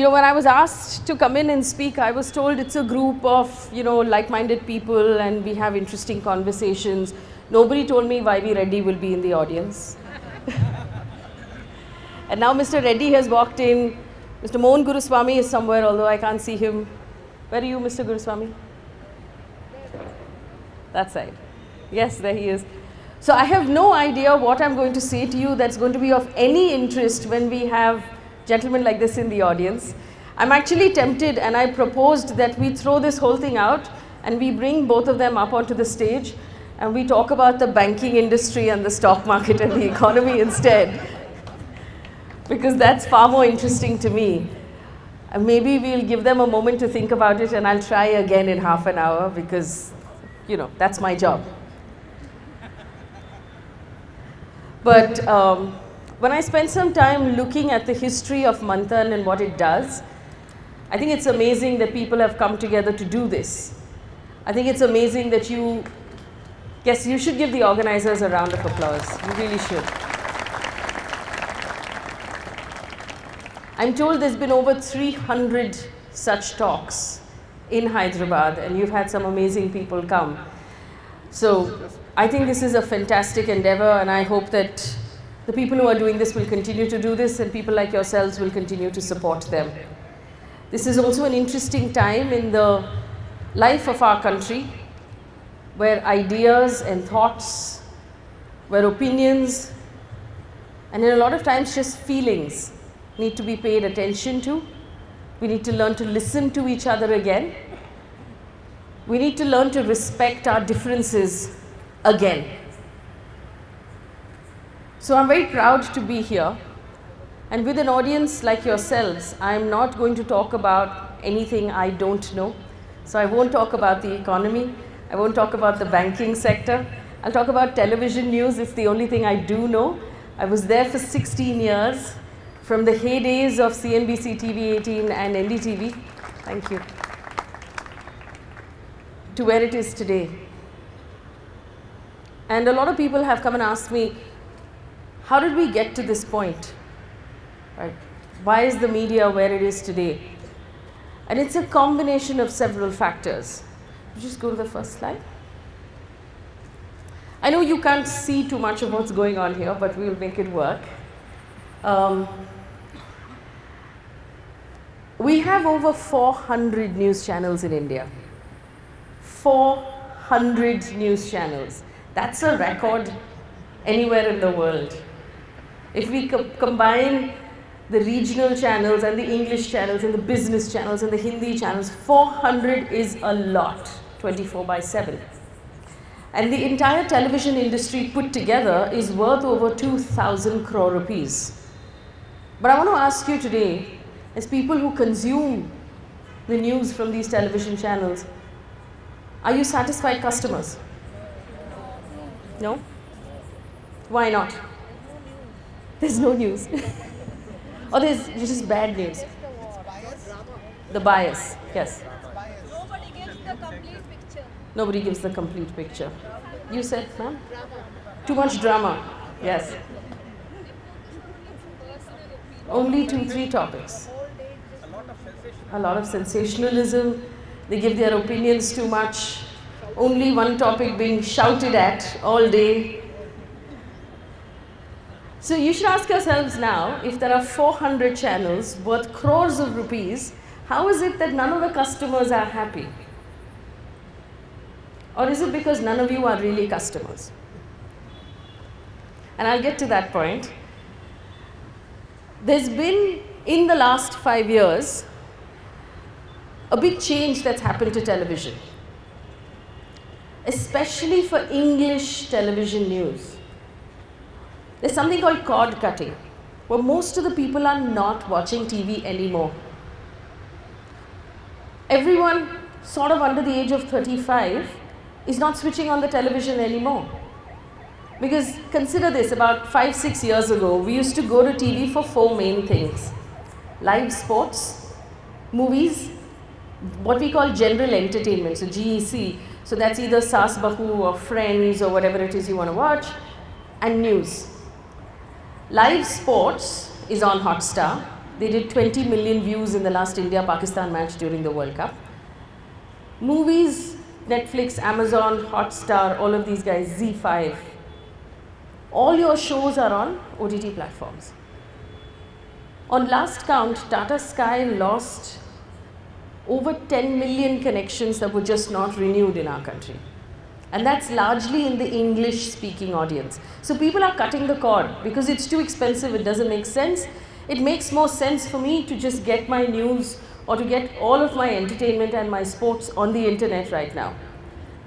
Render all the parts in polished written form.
When I was asked to come in and speak, I was told it's a group of, like-minded people and we have interesting conversations. Nobody told me Y.V. Reddy will be in the audience. And now Mr. Reddy has walked in. Mr. Mohan Guruswamy is somewhere, although I can't see him. Where are you, Mr. Guruswamy? That side. Yes, there he is. So I have no idea what I'm going to say to you that's going to be of any interest when we have gentlemen like this in the audience. I'm actually tempted, and I proposed that we throw this whole thing out and we bring both of them up onto the stage and we talk about the banking industry and the stock market and the economy instead, because that's far more interesting to me. And maybe we'll give them a moment to think about it, and I'll try again in half an hour because, that's my job. But when I spent some time looking at the history of Manthan and what it does, I think it's amazing that people have come together to do this. I think it's amazing that you should give the organizers a round of applause. You really should. I'm told there's been over 300 such talks in Hyderabad, and you've had some amazing people come. So I think this is a fantastic endeavor, and I hope that the people who are doing this will continue to do this, and people like yourselves will continue to support them. This is also an interesting time in the life of our country, where ideas and thoughts, where opinions, and in a lot of times just feelings need to be paid attention to. We need to learn to listen to each other again. We need to learn to respect our differences again. So I'm very proud to be here, and with an audience like yourselves, I'm not going to talk about anything I don't know. So I won't talk about the economy, I won't talk about the banking sector. I'll talk about television news. It's the only thing I do know. I was there for 16 years, from the heydays of CNBC TV18 and NDTV, thank you, to where it is today. And a lot of people have come and asked me, how did we get to this point? Right? Why is the media where it is today? And it's a combination of several factors. Just go to the first slide. I know you can't see too much of what's going on here, but we'll make it work. We have over 400 news channels in India. 400 news channels. That's a record anywhere in the world. If we combine the regional channels and the English channels and the business channels and the Hindi channels, 400 is a lot, 24/7. And the entire television industry put together is worth over 2,000 crore rupees. But I want to ask you today, as people who consume the news from these television channels, are you satisfied customers? No? Why not? There's no news. Or there's just bad news. The bias, yes. Nobody gives the complete picture. Nobody gives the complete picture. You said, ma'am? Too much drama, yes. Only 2-3 topics. A lot of sensationalism. They give their opinions too much. Only one topic being shouted at all day. So you should ask yourselves now, if there are 400 channels worth crores of rupees, how is it that none of the customers are happy? Or is it because none of you are really customers? And I'll get to that point. There's been, in the last 5 years, a big change that's happened to television, especially for English television news. There's something called cord cutting, where most of the people are not watching TV anymore. Everyone sort of under the age of 35 is not switching on the television anymore. Because consider this, about 5-6 years ago, we used to go to TV for 4 main things: live sports, movies, what we call general entertainment, so GEC. So that's either Saas Bahu or Friends or whatever it is you want to watch, and news. Live sports is on Hotstar, They did 20 million views in the last India-Pakistan match during the World Cup. Movies, Netflix, Amazon, Hotstar, all of these guys, Z5. All your shows are on OTT platforms. On last count, Tata Sky lost over 10 million connections that were just not renewed in our country. And that's largely in the English-speaking audience. So people are cutting the cord because it's too expensive, it doesn't make sense. It makes more sense for me to just get my news or to get all of my entertainment and my sports on the internet right now.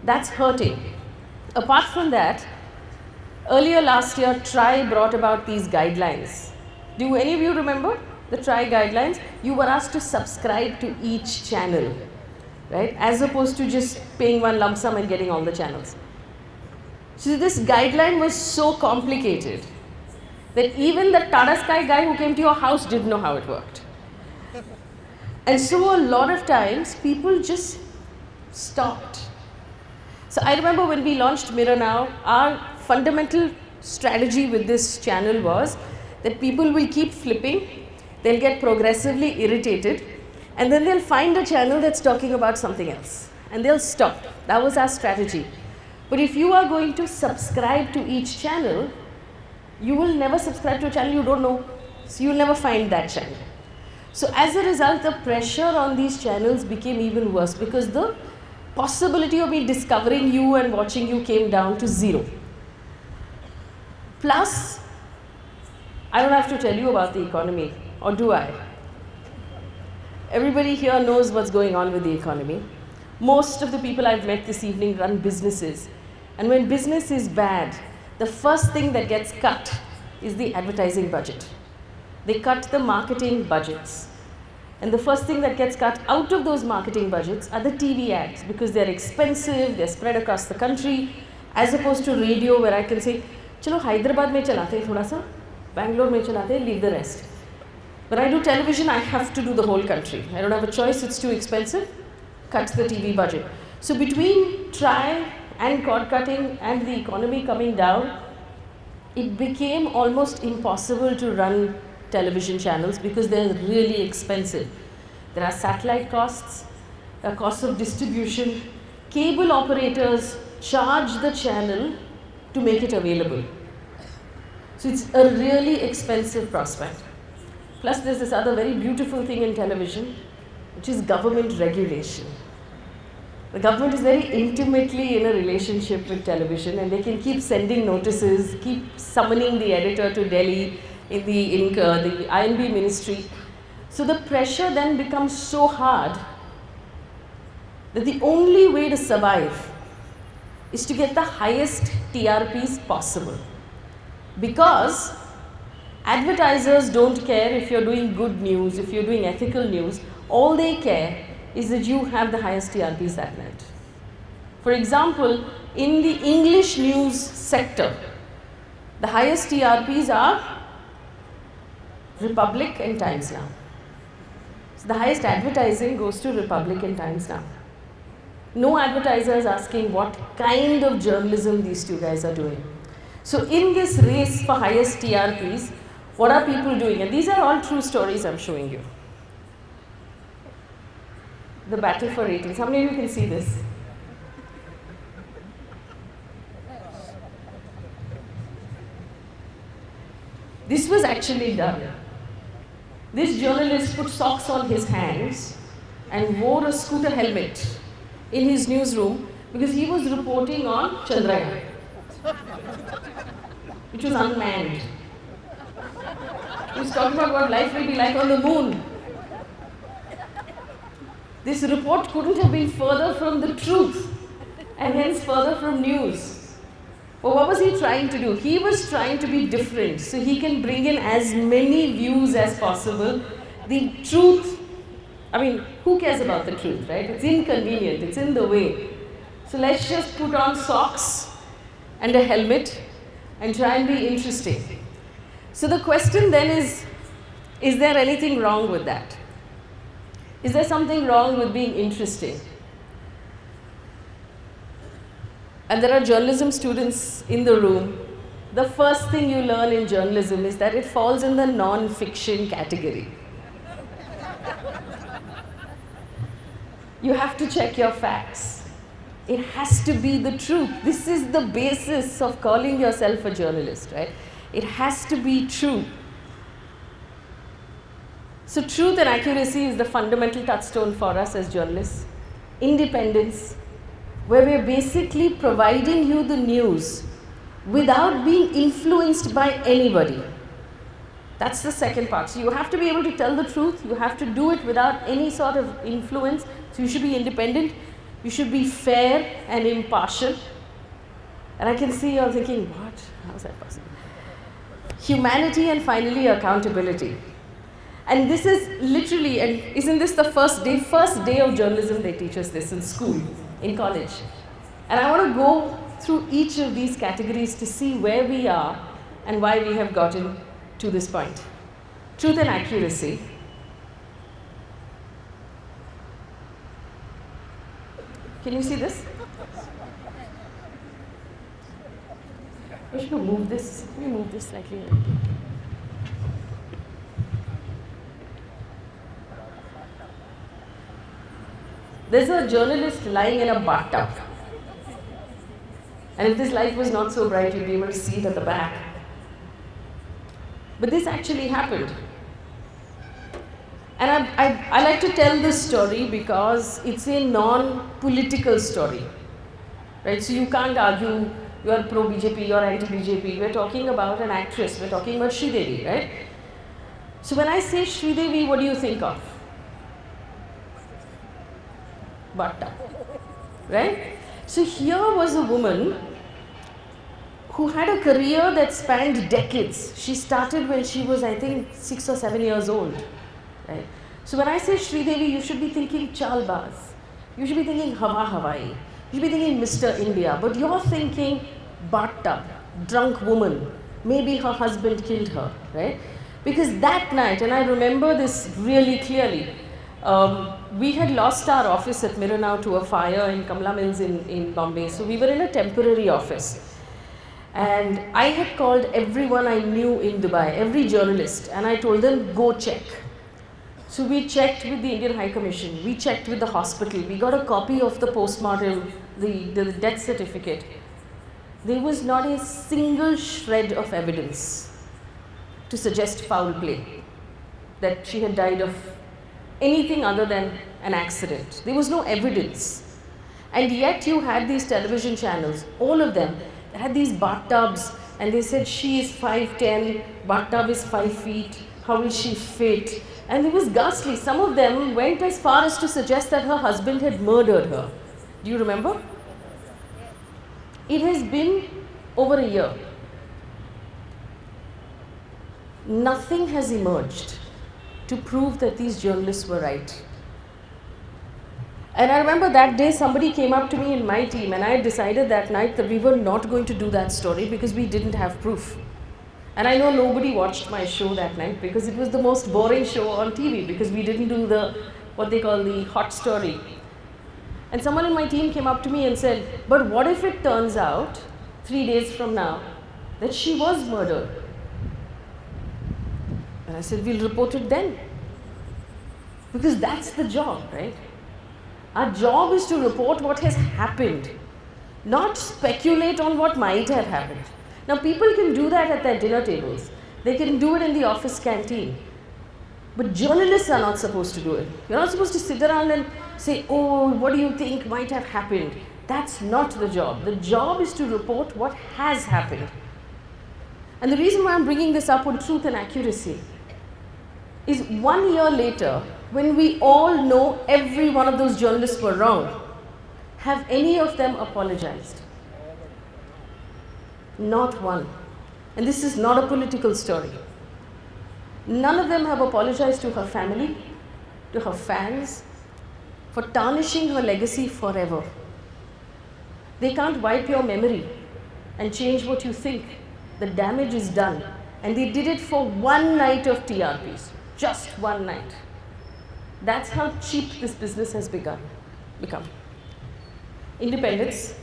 That's hurting. Apart from that, earlier last year, TRAI brought about these guidelines. Do any of you remember the TRAI guidelines? You were asked to subscribe to each channel, right? As opposed to just paying one lump sum and getting all the channels. So this guideline was so complicated that even the Tata Sky guy who came to your house didn't know how it worked. And so a lot of times people just stopped. So I remember when we launched Mirror Now, our fundamental strategy with this channel was that people will keep flipping, they'll get progressively irritated, and then they'll find a channel that's talking about something else, and they'll stop. That was our strategy. But if you are going to subscribe to each channel, you will never subscribe to a channel you don't know, so you'll never find that channel. So as a result, the pressure on these channels became even worse because the possibility of me discovering you and watching you came down to zero. Plus, I don't have to tell you about the economy, or do I? Everybody here knows what's going on with the economy. Most of the people I've met this evening run businesses. And when business is bad, the first thing that gets cut is the advertising budget. They cut the marketing budgets. And the first thing that gets cut out of those marketing budgets are the TV ads because they're expensive, they're spread across the country, as opposed to radio where I can say, chalo Hyderabad mein chalate hain thoda sa, Bangalore mein chalate hain, leave the rest. When I do television, I have to do the whole country. I don't have a choice, it's too expensive, cut the TV budget. So between TRAI and cord cutting and the economy coming down, it became almost impossible to run television channels because they're really expensive. There are satellite costs, there are costs of distribution. Cable operators charge the channel to make it available. So it's a really expensive prospect. Plus there's this other very beautiful thing in television, which is government regulation. The government is very intimately in a relationship with television and they can keep sending notices, keep summoning the editor to Delhi in the INB ministry. So the pressure then becomes so hard that the only way to survive is to get the highest TRPs possible. Because advertisers don't care if you're doing good news, if you're doing ethical news, all they care is that you have the highest TRPs that night. For example, in the English news sector, the highest TRPs are Republic and Times Now. So the highest advertising goes to Republic and Times Now. No advertiser is asking what kind of journalism these two guys are doing. So in this race for highest TRPs, what are people doing? And these are all true stories I'm showing you. The battle for ratings. How many of you can see this? This was actually done. This journalist put socks on his hands and wore a scooter helmet in his newsroom because he was reporting on Chandrayaan, which was unmanned. He was talking about what life will be like on the moon. This report couldn't have been further from the truth and hence further from news. But what was he trying to do? He was trying to be different so he can bring in as many views as possible. The truth, I mean, who cares about the truth, right? It's inconvenient, it's in the way. So let's just put on socks and a helmet and try and be interesting. So the question then is there anything wrong with that? Is there something wrong with being interesting? And there are journalism students in the room. The first thing you learn in journalism is that it falls in the non-fiction category. You have to check your facts. It has to be the truth. This is the basis of calling yourself a journalist, right? It has to be true. So truth and accuracy is the fundamental touchstone for us as journalists. Independence, where we're basically providing you the news without being influenced by anybody. That's the second part. So you have to be able to tell the truth. You have to do it without any sort of influence. So you should be independent. You should be fair and impartial. And I can see you're thinking, what? How is that possible? Humanity, and finally accountability. And this is literally, and isn't this the first day of journalism? They teach us this in school, in college. And I want to go through each of these categories to see where we are and why we have gotten to this point. Truth and accuracy. Can you see this? I should move this. Let me move this slightly. There's a journalist lying in a bathtub. And if this light was not so bright, you'd be able to see it at the back. But this actually happened. And I like to tell this story because it's a non-political story. Right? So you can't argue you're pro-BJP, you're anti-BJP. We're talking about an actress. We're talking about Sridevi, right? So when I say Sridevi, what do you think of? Bathtub, right? So here was a woman who had a career that spanned decades. She started when she was, I think, 6 or 7 years old, right? So when I say Sridevi, you should be thinking Chalbaz. You should be thinking Hawa Hawaii. You should be thinking Mr. India. But you're thinking bathtub, drunk woman. Maybe her husband killed her, right? Because that night, and I remember this really clearly, we had lost our office at Miranau to a fire in Kamla Mills in Bombay. So we were in a temporary office. And I had called everyone I knew in Dubai, every journalist, and I told them, go check. So we checked with the Indian High Commission, we checked with the hospital, we got a copy of the postmortem, the death certificate. There was not a single shred of evidence to suggest foul play, that she had died of anything other than an accident. There was no evidence. And yet you had these television channels, all of them, that had these bathtubs, and they said she is 5'10", bathtub is 5 feet, how will she fit? And it was ghastly. Some of them went as far as to suggest that her husband had murdered her. Do you remember? It has been over a year. Nothing has emerged to prove that these journalists were right. And I remember that day somebody came up to me in my team, and I had decided that night that we were not going to do that story because we didn't have proof. And I know nobody watched my show that night because it was the most boring show on TV because we didn't do what they call the hot story. And someone in my team came up to me and said, but what if it turns out 3 days from now that she was murdered? And I said, we'll report it then. Because that's the job, right? Our job is to report what has happened, not speculate on what might have happened. Now, people can do that at their dinner tables. They can do it in the office canteen. But journalists are not supposed to do it. You're not supposed to sit around and say, oh, what do you think might have happened? That's not the job. The job is to report what has happened. And the reason why I'm bringing this up on truth and accuracy is 1 year later, when we all know every one of those journalists were wrong, have any of them apologized? Not one. And this is not a political story. None of them have apologized to her family, to her fans, for tarnishing her legacy forever. They can't wipe your memory and change what you think. The damage is done. And they did it for one night of TRPs. Just one night. That's how cheap this business has become. Independence.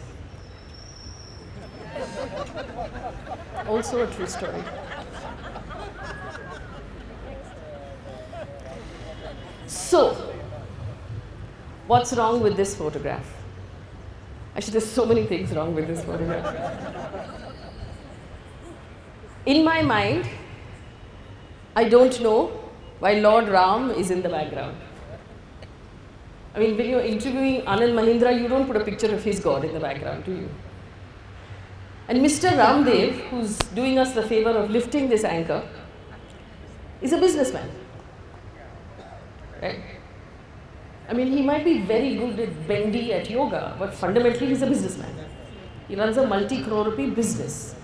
Also a true story. So, What's wrong with this photograph? Actually, there's so many things wrong with this photograph. In my mind, I don't know why Lord Ram is in the background. I mean, when you're interviewing Anand Mahindra, you don't put a picture of his God in the background, do you? And Mr. Ramdev, who's doing us the favor of lifting this anchor, is a businessman. Right? I mean, he might be very good at bendy at yoga, but fundamentally he's a businessman. He runs a multi-crore rupee business.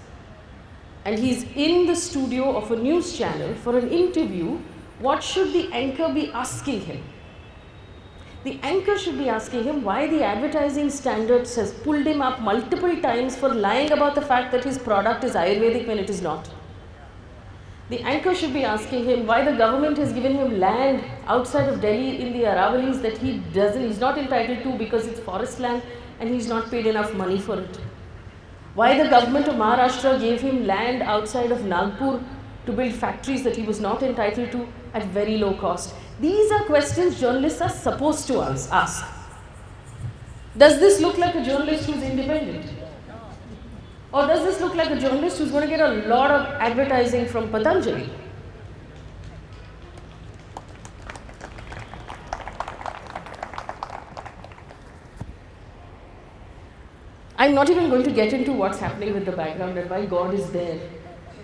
And he's in the studio of a news channel for an interview. What should the anchor be asking him? The anchor should be asking him why the advertising standards has pulled him up multiple times for lying about the fact that his product is Ayurvedic when it is not. The anchor should be asking him why the government has given him land outside of Delhi in the Aravalis that he's not entitled to because it's forest land and he's not paid enough money for it. Why the government of Maharashtra gave him land outside of Nagpur to build factories that he was not entitled to at very low cost. These are questions journalists are supposed to ask. Does this look like a journalist who's independent? Or does this look like a journalist who's going to get a lot of advertising from Patanjali? I'm not even going to get into what's happening with the background and why God is there,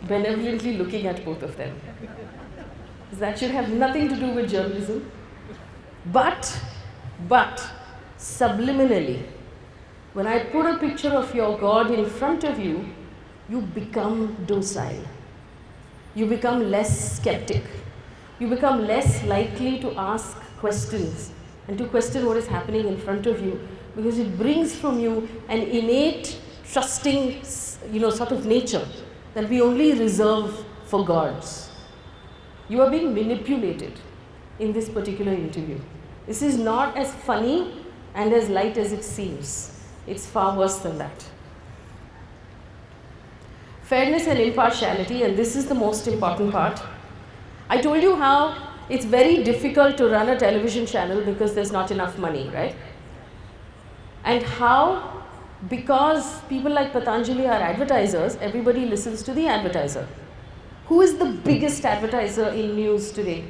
benevolently looking at both of them. That should have nothing to do with journalism. But, subliminally, when I put a picture of your God in front of you, you become docile. You become less skeptic. You become less likely to ask questions and to question what is happening in front of you, because it brings from you an innate, trusting, sort of nature that we only reserve for gods. You are being manipulated in this particular interview. This is not as funny and as light as it seems. It's far worse than that. Fairness and impartiality, and this is the most important part. I told you how it's very difficult to run a television channel because there's not enough money, right? And how, because people like Patanjali are advertisers, everybody listens to the advertiser. Who is the biggest advertiser in news today?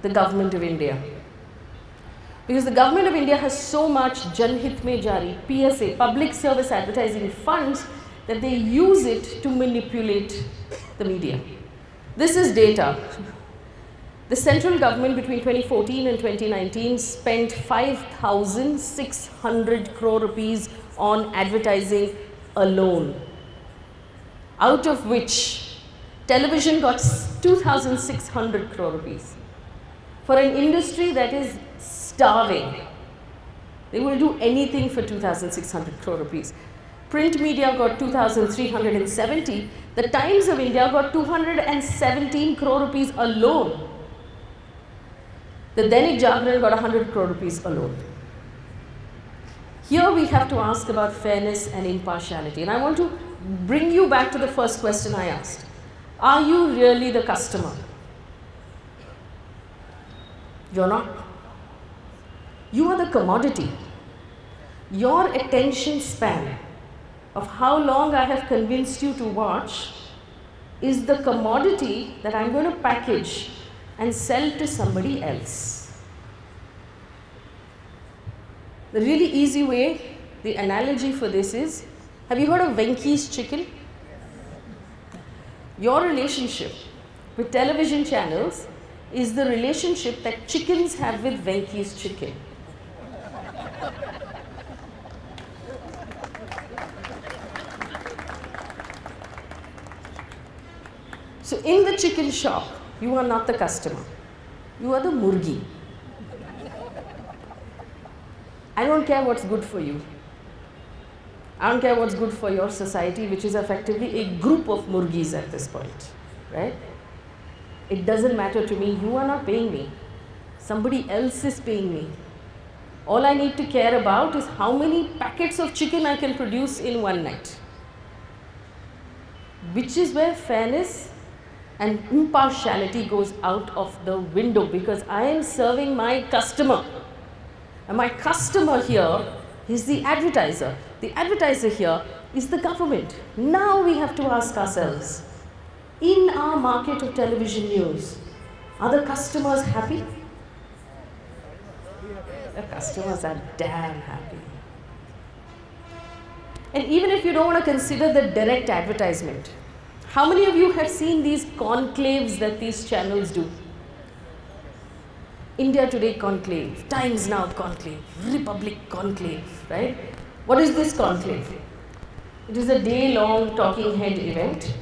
The government of India. Because the government of India has so much Janhit Mein Jari, PSA, public service advertising funds, that they use it to manipulate the media. This is data. The central government between 2014 and 2019 spent 5,600 crore rupees on advertising alone, out of which television got 2,600 crore rupees. For an industry that is starving, they will do anything for 2,600 crore rupees. Print media got 2,370. The Times of India got 217 crore rupees alone. The Dainik Jagran got 100 crore rupees alone. Here we have to ask about fairness and impartiality. And I want to bring you back to the first question I asked. Are you really the customer? You're not. You are the commodity. Your attention span of how long I have convinced you to watch is the commodity that I'm going to package and sell to somebody else. The really easy way, the analogy for this is, have you heard of Venky's Chicken? Your relationship with television channels is the relationship that chickens have with Venky's Chicken. So in the chicken shop, you are not the customer. You are the murgi. I don't care what's good for you. I don't care what's good for your society, which is effectively a group of murgis at this point, right? It doesn't matter to me. You are not paying me. Somebody else is paying me. All I need to care about is how many packets of chicken I can produce in one night. Which is where fairness and impartiality goes out of the window, because I am serving my customer. And my customer here is the advertiser. The advertiser here is the government. Now we have to ask ourselves, in our market of television news, are the customers happy? The customers are damn happy. And even if you don't want to consider the direct advertisement, how many of you have seen these conclaves that these channels do? India Today conclave, Times Now conclave, Republic conclave, right? What is this conclave? It is a day-long talking head event.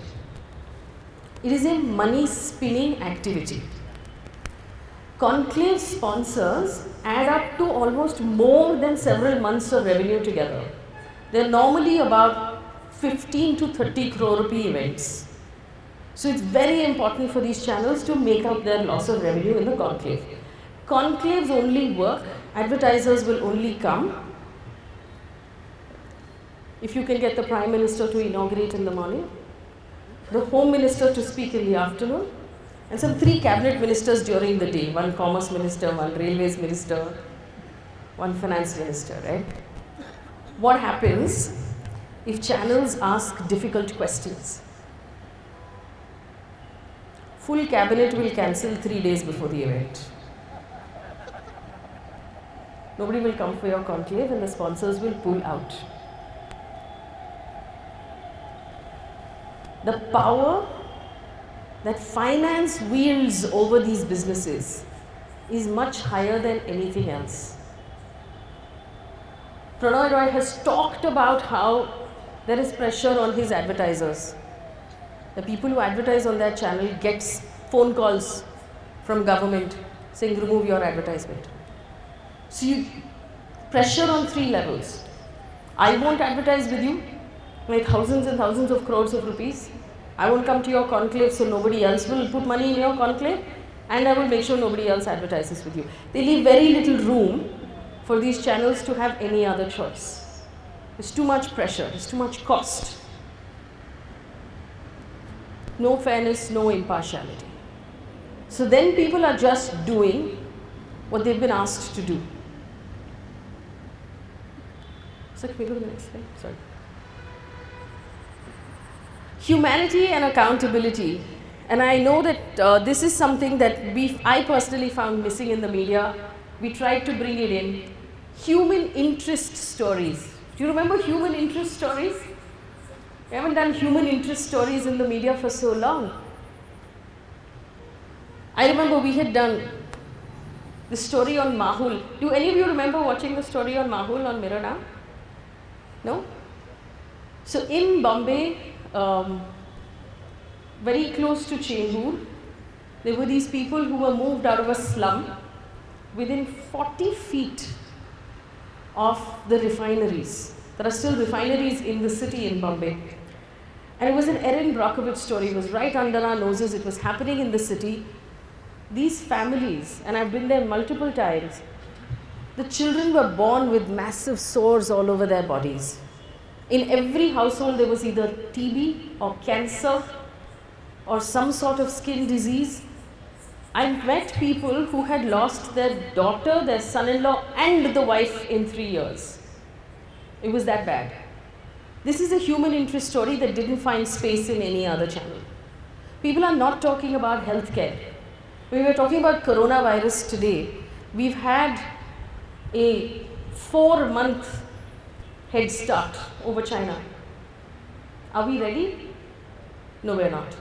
It is a money spinning activity. Conclave sponsors add up to almost more than several months of revenue together. They're normally about 15 to 30 crore rupee events. So it's very important for these channels to make up their loss of revenue in the conclave. Conclaves only work, advertisers will only come if you can get the Prime Minister to inaugurate in the morning, the Home Minister to speak in the afternoon, and some 3 cabinet ministers during the day, 1 Commerce Minister, 1 Railways Minister, 1 Finance Minister, right? What happens if channels ask difficult questions? Full cabinet will cancel 3 days before the event. Nobody will come for your conclave and the sponsors will pull out. The power that finance wields over these businesses is much higher than anything else. Prannoy Roy has talked about how there is pressure on his advertisers. The people who advertise on that channel get phone calls from government saying remove your advertisement. So pressure on 3 levels. I won't advertise with you, my thousands and thousands of crores of rupees. I won't come to your conclave so nobody else will put money in your conclave, and I will make sure nobody else advertises with you. They leave very little room for these channels to have any other choice. There's too much pressure, there's too much cost. No fairness, no impartiality. So then people are just doing what they've been asked to do. So can we go to the next slide? Sorry. Humanity and accountability. And I know that this is something that I personally found missing in the media. We tried to bring it in. Human interest stories. Do you remember human interest stories? We haven't done human interest stories in the media for so long. I remember we had done the story on Mahul. Do any of you remember watching the story on Mahul on Mirror Now? No? So in Bombay, very close to Chembur, there were these people who were moved out of a slum within 40 feet of the refineries. There are still refineries in the city in Bombay. And it was an Erin Brockovich story. It was right under our noses. It was happening in the city. These families, and I've been there multiple times, the children were born with massive sores all over their bodies. In every household there was either TB or cancer or some sort of skin disease. I've met people who had lost their daughter, their son-in-law and the wife in 3 years. It was that bad. This is a human interest story that didn't find space in any other channel. People are not talking about healthcare. We were talking about coronavirus today. We've had a 4-month head start over China. Are we ready? No, we're not.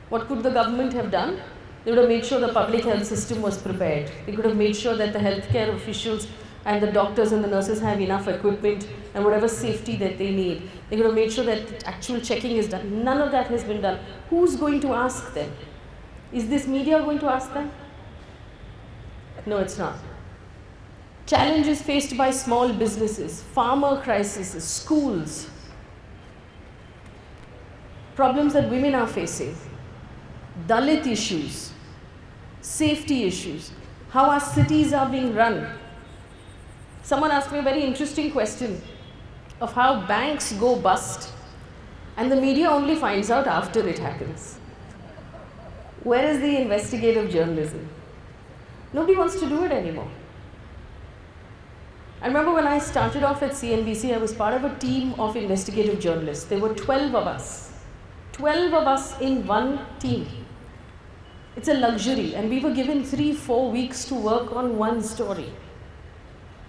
What could the government have done? They would have made sure the public health system was prepared. They could have made sure that the healthcare officials and the doctors and the nurses have enough equipment and whatever safety that they need. They could have made sure that actual checking is done. None of that has been done. Who's going to ask them? Is this media going to ask them? No, it's not. Challenges faced by small businesses, farmer crises, schools, problems that women are facing, Dalit issues, safety issues, how our cities are being run. Someone asked me a very interesting question of how banks go bust and the media only finds out after it happens. Where is the investigative journalism? Nobody wants to do it anymore. I remember when I started off at CNBC, I was part of a team of investigative journalists. There were 12 of us. 12 of us in one team. It's a luxury, and we were given 3-4 weeks to work on one story.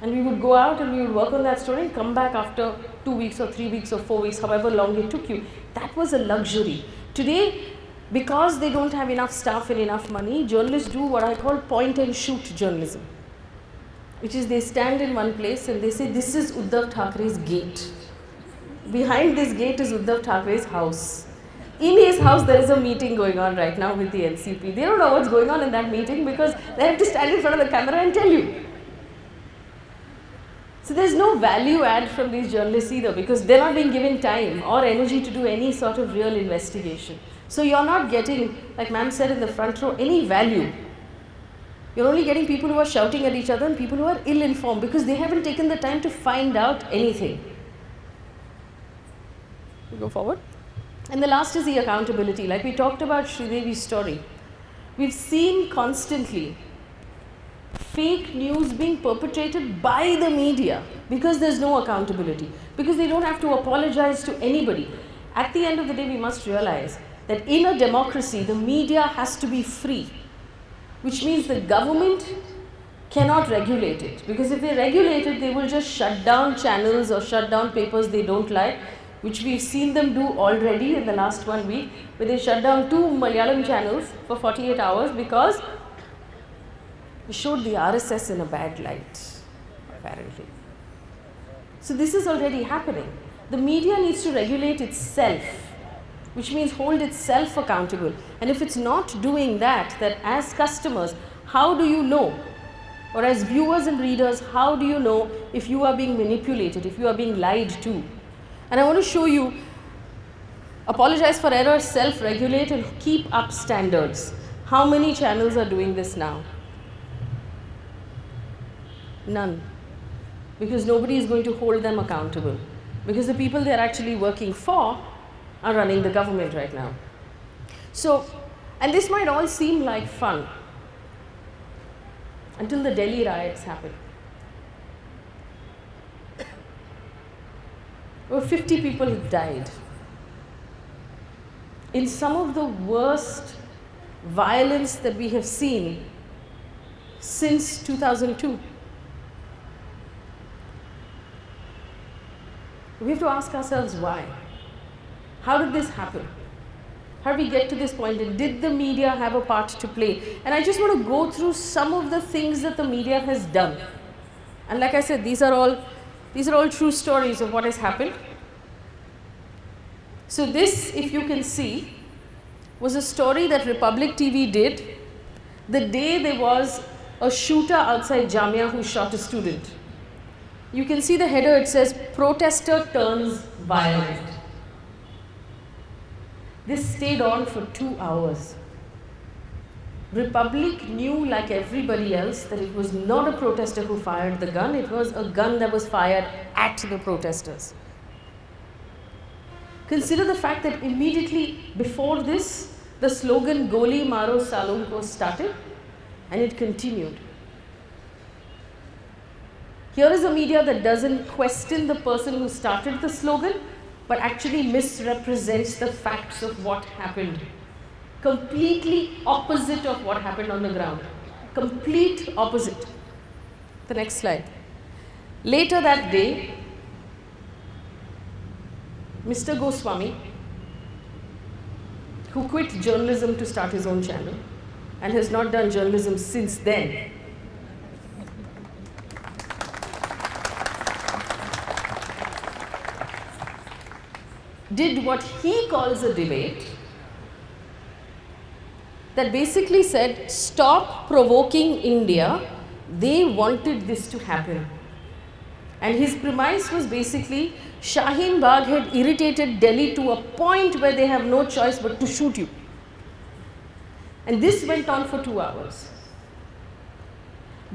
And we would go out and we would work on that story and come back after 2 weeks or 3 weeks or 4 weeks, however long it took you. That was a luxury. Today, because they don't have enough staff and enough money, journalists do what I call point and shoot journalism, which is they stand in one place and they say, this is Uddhav Thackeray's gate. Behind this gate is Uddhav Thackeray's house. In his house, there is a meeting going on right now with the NCP. They don't know what's going on in that meeting because they have to stand in front of the camera and tell you. So there's no value add from these journalists either, because they're not being given time or energy to do any sort of real investigation. So you're not getting, like ma'am said in the front row, any value. You're only getting people who are shouting at each other and people who are ill-informed because they haven't taken the time to find out anything. We go forward. And the last is the accountability. Like we talked about Sridevi's story. We've seen constantly fake news being perpetrated by the media because there's no accountability, because they don't have to apologize to anybody. At the end of the day, we must realize that in a democracy, the media has to be free, which means the government cannot regulate it, because if they regulate it, they will just shut down channels or shut down papers they don't like, which we've seen them do already in the last 1 week, where they shut down 2 Malayalam channels for 48 hours because we showed the RSS in a bad light, apparently. So this is already happening. The media needs to regulate itself, which means hold itself accountable. And if it's not doing that, that as customers, how do you know? Or as viewers and readers, how do you know if you are being manipulated, if you are being lied to? And I want to show you, apologize for error, self-regulate and keep up standards. How many channels are doing this now? None. Because nobody is going to hold them accountable. Because the people they're actually working for are running the government right now. So, and this might all seem like fun until the Delhi riots happened. Over 50 people have died in some of the worst violence that we have seen since 2002. We have to ask ourselves why. How did this happen? How did we get to this point? And did the media have a part to play? And I just want to go through some of the things that the media has done. And like I said, these are all true stories of what has happened. So this, if you can see, was a story that Republic TV did the day there was a shooter outside Jamia who shot a student. You can see the header, it says, protester turns violent. This stayed on for 2 hours. Republic knew, like everybody else, that it was not a protester who fired the gun, it was a gun that was fired at the protesters. Consider the fact that immediately before this, the slogan Goli Maro Salon Ko started, and it continued. Here is a media that doesn't question the person who started the slogan, but actually misrepresents the facts of what happened. Completely opposite of what happened on the ground. Complete opposite. The next slide. Later that day, Mr. Goswami, who quit journalism to start his own channel and has not done journalism since then, did what he calls a debate that basically said, stop provoking India, they wanted this to happen. And his premise was basically, Shaheen Bagh had irritated Delhi to a point where they have no choice but to shoot you. And this went on for 2 hours.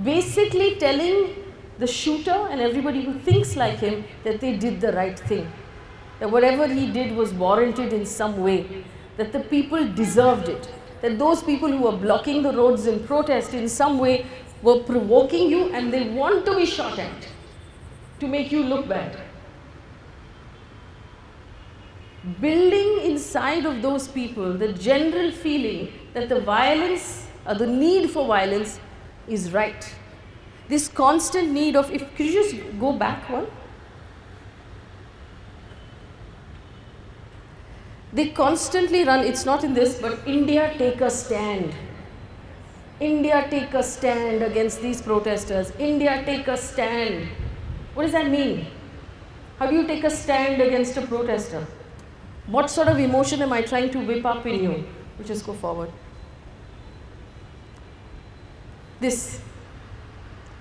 Basically telling the shooter and everybody who thinks like him that they did the right thing. That whatever he did was warranted in some way, that the people deserved it, that those people who were blocking the roads in protest in some way were provoking you and they want to be shot at. to make you look bad. Building inside of those people the general feeling that the violence or the need for violence is right. This constant need of, could you just go back one? They constantly run, it's not in this, but India take a stand. India take a stand against these protesters. India take a stand. What does that mean? How do you take a stand against a protester? What sort of emotion am I trying to whip up in you? We'll just go forward. This.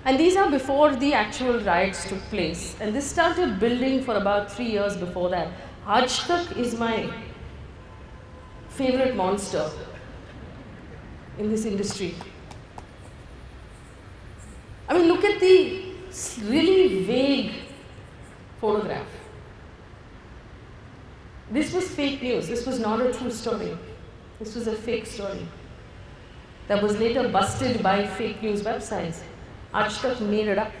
And these are before the actual riots took place. And this started building for about 3 years before that. Aaj Tak is my favorite monster in this industry. I mean, look at the really vague photograph. This was fake news. This was not a true story. This was a fake story that was later busted by fake news websites. Aaj Tak made it up.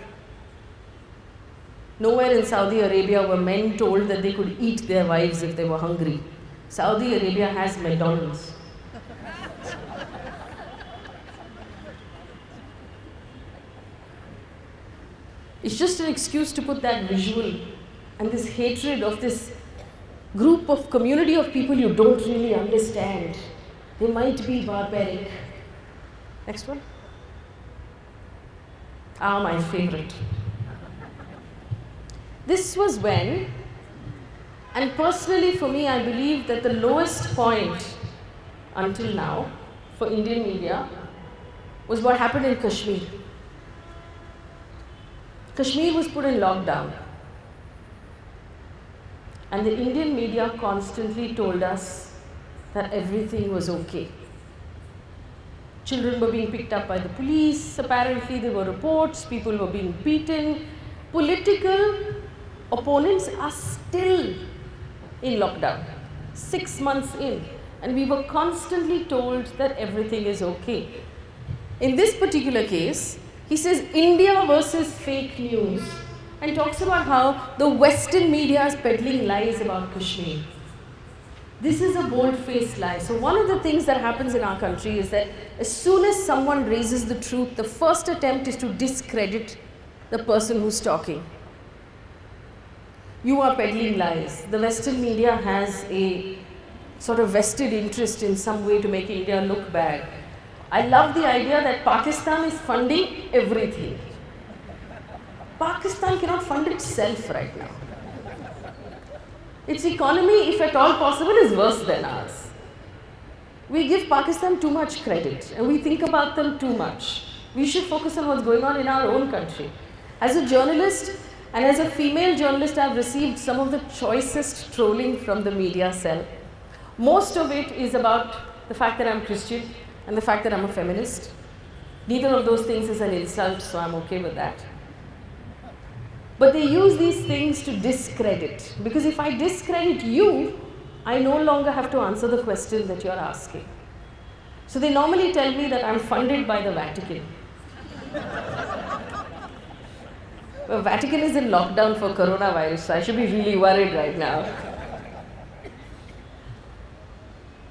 Nowhere in Saudi Arabia were men told that they could eat their wives if they were hungry. Saudi Arabia has McDonald's. It's just an excuse to put that visual and this hatred of this group of community of people you don't really understand. They might be barbaric. Next one. Ah, my favorite. This was when, and personally for me, I believe that the lowest point until now for Indian media was what happened in Kashmir. Kashmir was put in lockdown. And the Indian media constantly told us that everything was okay. Children were being picked up by the police, apparently there were reports, people were being beaten. Political opponents are still in lockdown, 6 months in. And we were constantly told that everything is okay. In this particular case, he says India versus fake news and talks about how the Western media is peddling lies about Kashmir. This is a bold-faced lie. So one of the things that happens in our country is that as soon as someone raises the truth, the first attempt is to discredit the person who's talking. You are peddling lies. The Western media has a sort of vested interest in some way to make India look bad. I love the idea that Pakistan is funding everything. Pakistan cannot fund itself right now. Its economy, if at all possible, is worse than ours. We give Pakistan too much credit and we think about them too much. We should focus on what's going on in our own country. As a journalist and as a female journalist, I've received some of the choicest trolling from the media cell. Most of it is about the fact that I'm Christian and the fact that I'm a feminist. Neither of those things is an insult, so I'm okay with that. But they use these things to discredit. Because if I discredit you, I no longer have to answer the question that you're asking. So they normally tell me that I'm funded by the Vatican. The Vatican is in lockdown for coronavirus, so I should be really worried right now.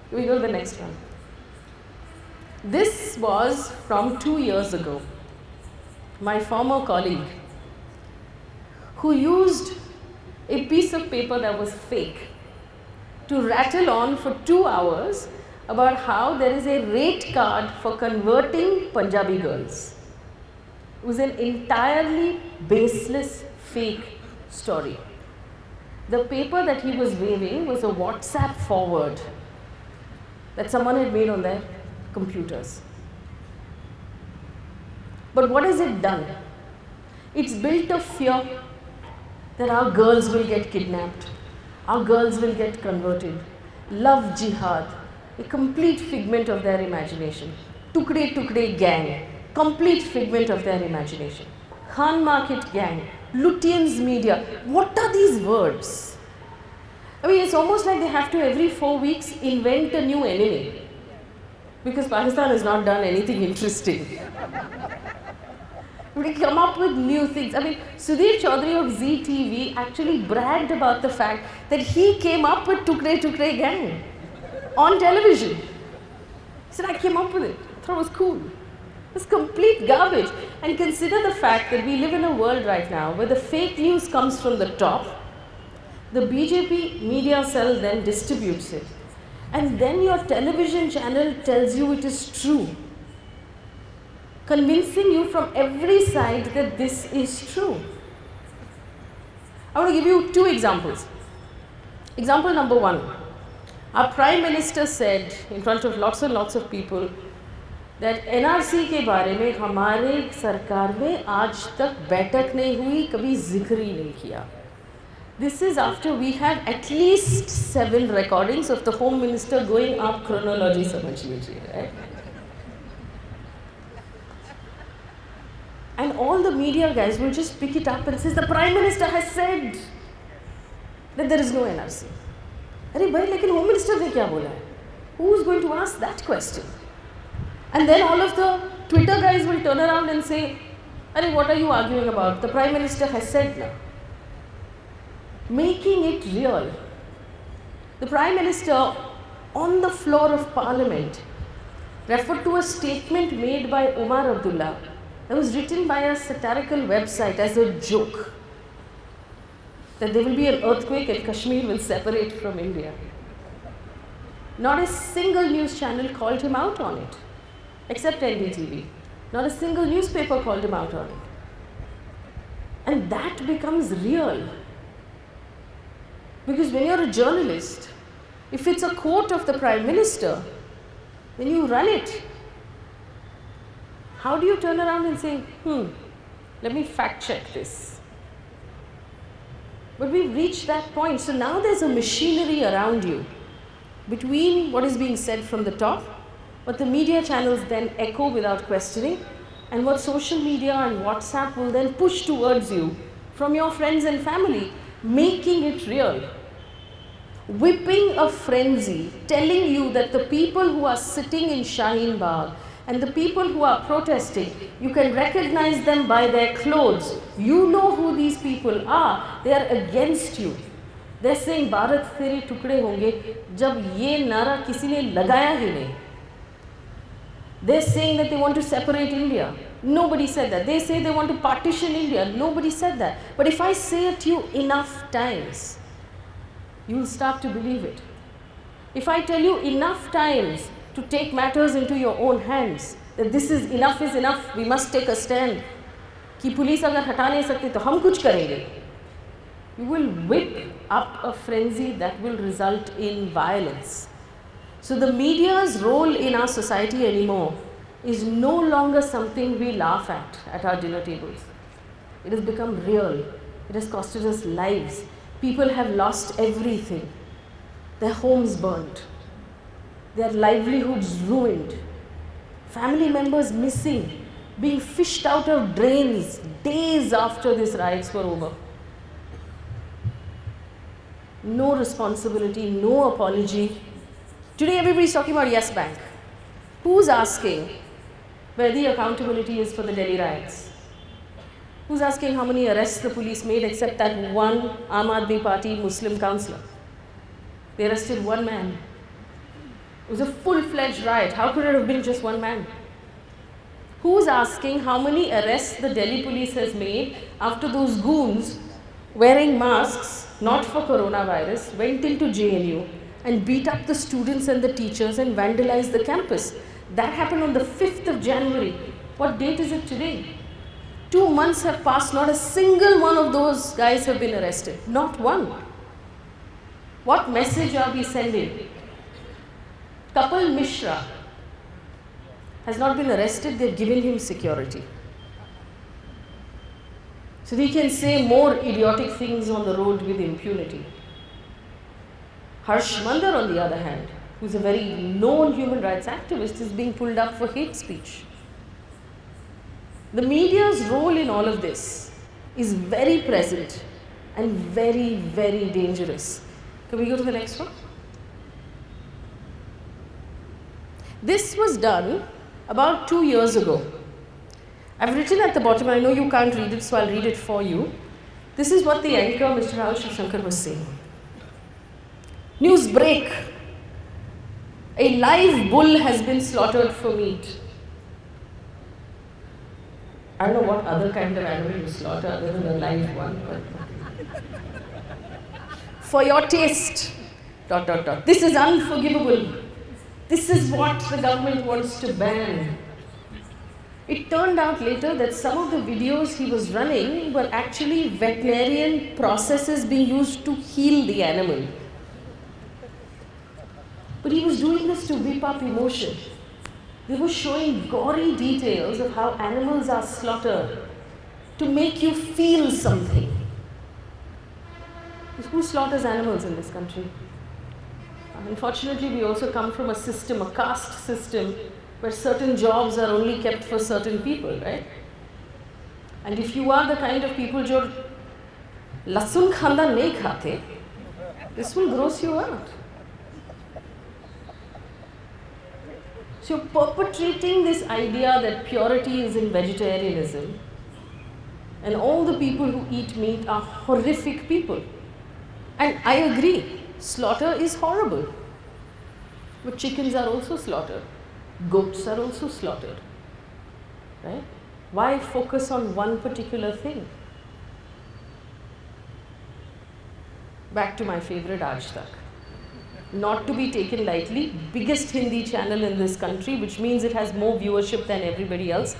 Can we go to the next one? This was from 2 years ago. My former colleague, who used a piece of paper that was fake to rattle on for 2 hours about how there is a rate card for converting Punjabi girls. It was an entirely baseless, fake story. The paper that he was waving was a WhatsApp forward that someone had made on their computers. But what has it done? It's built a fear that our girls will get kidnapped, our girls will get converted. Love jihad, a complete figment of their imagination. Tukde Tukde gang, complete figment of their imagination. Khan Market gang, Lutyens media. What are these words? I mean, it's almost like they have to every 4 weeks invent a new enemy. Because Pakistan has not done anything interesting. We come up with new things. I mean, Sudhir Chaudhary of ZTV actually bragged about the fact that he came up with Tukre Tukre Gang on television. He said, I came up with it. I thought it was cool. It's complete garbage. And consider the fact that we live in a world right now where the fake news comes from the top, the BJP media cell then distributes it, and then your television channel tells you it is true, convincing you from every side that this is true. I want to give you two examples. Example number one, our Prime Minister said in front of lots and lots of people that NRC के बारे में हमारे सरकार में आज तक बैठक नहीं हुई, कभी जिक्र ही नहीं किया. This is after we have at least 7 recordings of the Home Minister going up chronology समझ लीजिए, right? And all the media guys will just pick it up and says the Prime Minister has said that there is no NRC. अरे भाई लेकिन Home Minister ने क्या बोला है? Who is going to ask that question? And then all of the Twitter guys will turn around and say, "Arey, what are you arguing about? The Prime Minister has said now." Making it real. The Prime Minister on the floor of Parliament referred to a statement made by Omar Abdullah that was written by a satirical website as a joke, that there will be an earthquake and Kashmir will separate from India. Not a single news channel called him out on it, except NDTV. Not a single newspaper called him out on it. And that becomes real. Because when you're a journalist, if it's a quote of the Prime Minister, then you run it. How do you turn around and say, let me fact check this? But we've reached that point. So now there's a machinery around you between what is being said from the top, what the media channels then echo without questioning, and what social media and WhatsApp will then push towards you from your friends and family, making it real. Whipping a frenzy, telling you that the people who are sitting in Shaheen Bagh and the people who are protesting, you can recognize them by their clothes. You know who these people are. They are against you. They're saying, Bharat तेरे टुकड़े होंगे, जब ये नारा किसी ने लगाया ही नहीं. They're saying that they want to separate India. Nobody said that. They say they want to partition India. Nobody said that. But if I say it to you enough times, you will start to believe it. If I tell you enough times to take matters into your own hands, that this is enough, we must take a stand, कि police अगर हटा नहीं सकती तो हम कुछ करेंगे, you will whip up a frenzy that will result in violence. So the media's role in our society anymore is no longer something we laugh at our dinner tables. It has become real. It has costed us lives. People have lost everything. Their homes burnt. Their livelihoods ruined. Family members missing, being fished out of drains days after these riots were over. No responsibility, no apology. Today everybody's talking about Yes Bank. Who's asking where the accountability is for the Delhi riots? Who's asking how many arrests the police made except that one Aam Aadmi Party Muslim councillor? They arrested one man. It was a full-fledged riot. How could it have been just one man? Who's asking how many arrests the Delhi police has made after those goons wearing masks, not for coronavirus, went into JNU and beat up the students and the teachers and vandalized the campus? That happened on the 5th of January. What date is it today? 2 months have passed, not a single one of those guys have been arrested. Not one. What message are we sending? Kapil Mishra has not been arrested, they've given him security. So he can say more idiotic things on the road with impunity. Harsh Mandar, on the other hand, who's a very known human rights activist, is being pulled up for hate speech. The media's role in all of this is very present and very, very dangerous. Can we go to the next one? This was done about 2 years ago. I've written at the bottom, I know you can't read it, so I'll read it for you. This is what the anchor, Mr. Rahul Shivshankar, was saying. News break. A live bull has been slaughtered for meat. I don't know what other kind of animal you slaughter other than a live one, but for your taste. ... This is unforgivable. This is what the government wants to ban. It turned out later that some of the videos he was running were actually veterinarian processes being used to heal the animal. But he was doing this to whip up emotion. They were showing gory details of how animals are slaughtered to make you feel something. Who slaughters animals in this country? Unfortunately, we also come from a system, a caste system, where certain jobs are only kept for certain people, right? And if you are the kind of people who lasun khanda nahi khate, this will gross you out. So you're perpetrating this idea that purity is in vegetarianism, and all the people who eat meat are horrific people. And I agree, slaughter is horrible. But chickens are also slaughtered. Goats are also slaughtered. Right? Why focus on one particular thing? Back to my favorite Aaj Tak. Not to be taken lightly, biggest Hindi channel in this country, which means it has more viewership than everybody else.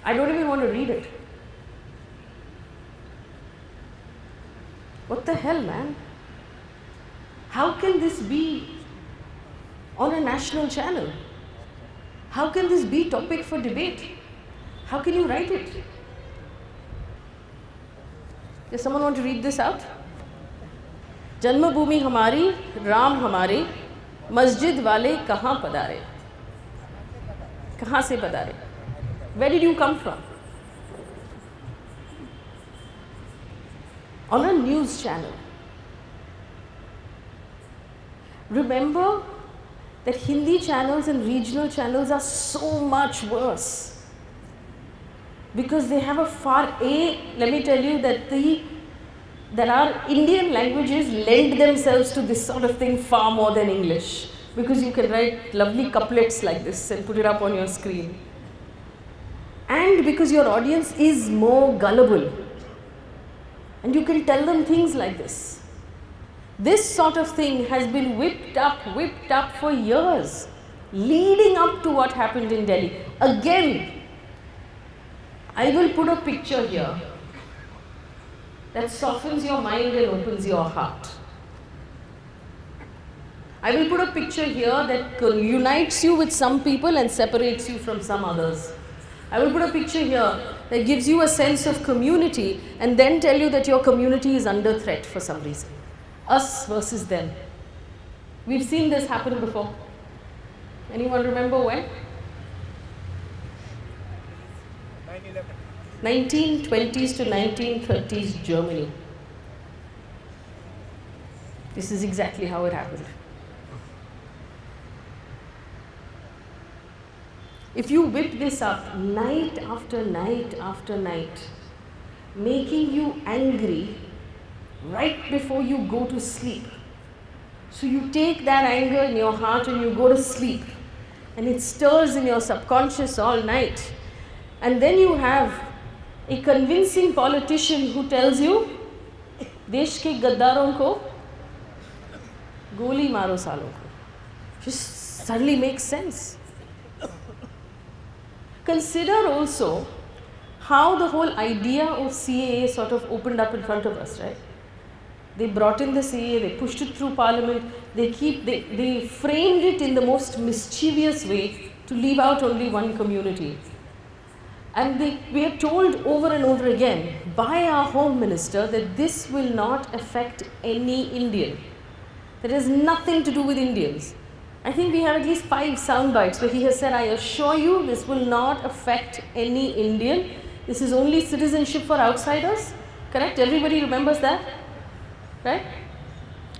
I don't even want to read it. What the hell, man? How can this be on a national channel? How can this be topic for debate? How can you write it? Does someone want to read this out? जन्मभूमि हमारी, राम हमारे, मस्जिद वाले कहाँ पधारे? कहाँ से पधारे? Where did you come from? On a news channel. Remember that Hindi channels and regional channels are so much worse. Because they have let me tell you that our Indian languages lend themselves to this sort of thing far more than English. Because you can write lovely couplets like this and put it up on your screen. And because your audience is more gullible. And you can tell them things like this. This sort of thing has been whipped up for years, leading up to what happened in Delhi. Again, I will put a picture here that softens your mind and opens your heart. I will put a picture here that unites you with some people and separates you from some others. I will put a picture here that gives you a sense of community and then tell you that your community is under threat for some reason. Us versus them. We've seen this happen before. Anyone remember when? 1920s to 1930s Germany. This is exactly how it happened. If you whip this up night after night after night, making you angry right before you go to sleep. So you take that anger in your heart and you go to sleep, and it stirs in your subconscious all night. And then you have a convincing politician who tells you, देश के गद्दारों को गोली मारो सालों को. Just suddenly makes sense. Consider also how the whole idea of CAA sort of opened up in front of us, right? They brought in the CAA, they pushed it through Parliament, they framed it in the most mischievous way to leave out only one community. And we are told over and over again by our Home Minister that this will not affect any Indian. That has nothing to do with Indians. I think we have at least 5 sound bites where he has said, I assure you this will not affect any Indian. This is only citizenship for outsiders. Correct? Everybody remembers that? Right?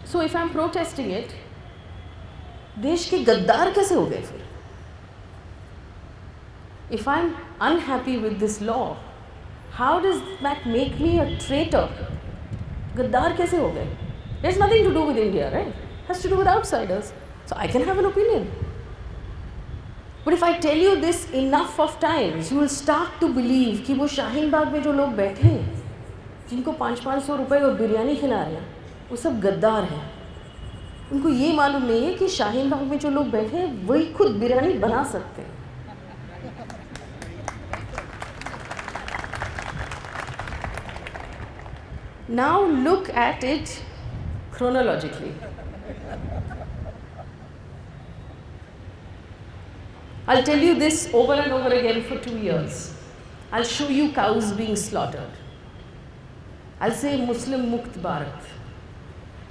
So if I'm protesting it, देश के गद्दार कैसे हो गए फिर? if I'm unhappy with this law, how does that make me a traitor? Gaddar kaise ho gaye? There's nothing to do with India, right? It has to do with outsiders. So I can have an opinion. But if I tell you this enough of times, you will start to believe कि वो शाहीन बाग में जो लोग बैठे हैं, जिनको 500-500 रुपए और बिरयानी खिला रहे हैं, वो सब गद्दार हैं. उनको ये मालूम नहीं है कि शाहीन बाग में जो लोग बैठे हैं वही खुद बिरयानी बना सकते हैं. Now look at it chronologically. I'll tell you this over and over again for 2 years. I'll show you cows being slaughtered. I'll say Muslim Mukt Bharat.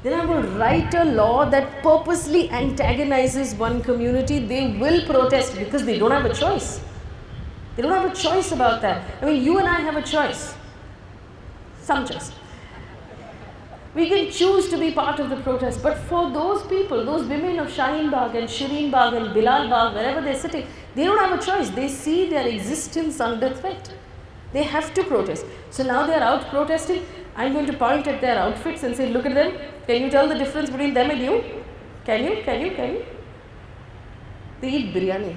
Then I will write a law that purposely antagonizes one community. They will protest because they don't have a choice. They don't have a choice about that. I mean, you and I have a choice. Some choice. We can choose to be part of the protest, but for those people, those women of Shaheen Bagh and Shireen Bagh and Bilal Bagh, wherever they're sitting, they don't have a choice. They see their existence under threat. They have to protest. So now they're out protesting. I'm going to point at their outfits and say, look at them. Can you tell the difference between them and you? Can you? Can you? Can you? They eat biryani.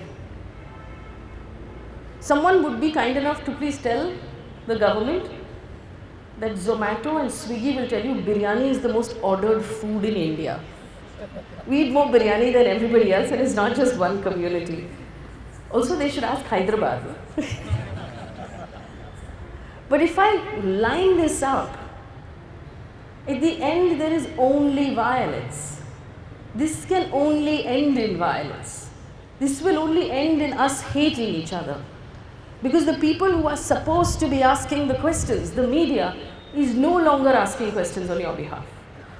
Someone would be kind enough to please tell the government that Zomato and Swiggy will tell you biryani is the most ordered food in India. We eat more biryani than everybody else, and it's not just one community. Also, they should ask Hyderabad. But if I line this up, at the end there is only violence. This can only end in violence. This will only end in us hating each other. Because the people who are supposed to be asking the questions, the media, is no longer asking questions on your behalf.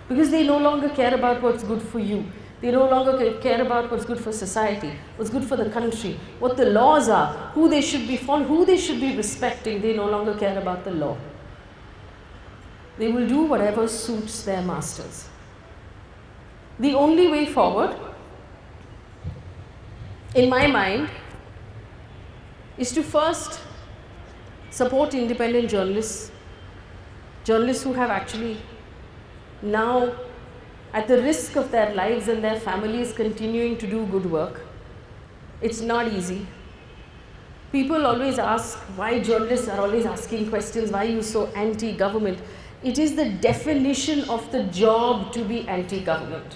Because they no longer care about what's good for you. They no longer care about what's good for society, what's good for the country, what the laws are, who they should be following, who they should be respecting. They no longer care about the law. They will do whatever suits their masters. The only way forward, in my mind, is to first support independent journalists, journalists who have actually now, at the risk of their lives and their families, continuing to do good work. It's not easy. People always ask why journalists are always asking questions, why are you so anti-government? It is the definition of the job to be anti-government.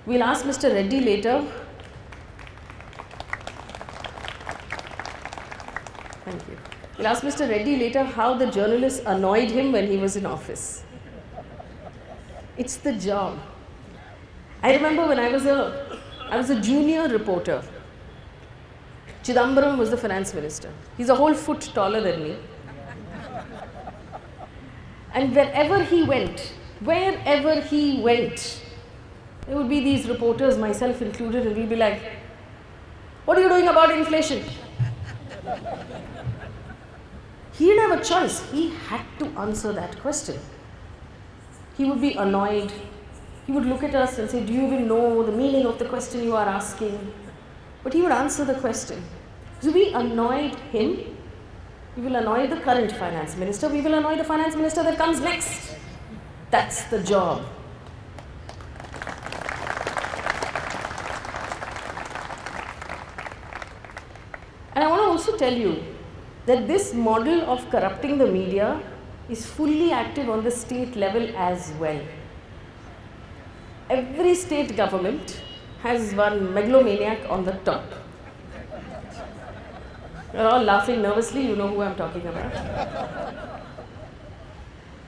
We'll ask Mr. Reddy later. Thank you. We'll ask Mr. Reddy later how the journalists annoyed him when he was in office. It's the job. I remember when I was a junior reporter. Chidambaram was the finance minister. He's a whole foot taller than me. And wherever he went, there would be these reporters, myself included, and we'd be like, what are you doing about inflation? He didn't have a choice. He had to answer that question. He would be annoyed. He would look at us and say, do you even know the meaning of the question you are asking? But he would answer the question. So we annoyed him. We will annoy the current finance minister. We will annoy the finance minister that comes next. That's the job. And I want to also tell you that this model of corrupting the media is fully active on the state level as well. Every state government has one megalomaniac on the top. You're all laughing nervously, you know who I'm talking about.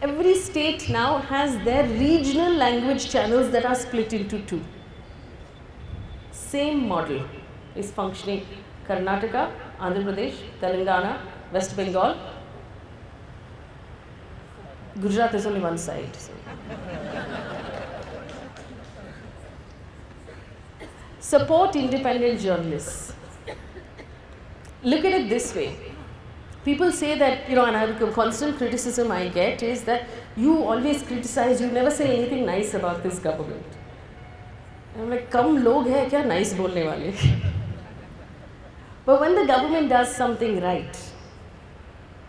Every state now has their regional language channels that are split into two. Same model is functioning. Karnataka, Andhra Pradesh, Telangana, West Bengal. Gujarat is only one side. So. Support independent journalists. Look at it this way. People say that, and the constant criticism I get is that you always criticize, you never say anything nice about this government. And I'm like, kam log hai kya nice bolne wale? But when the government does something right,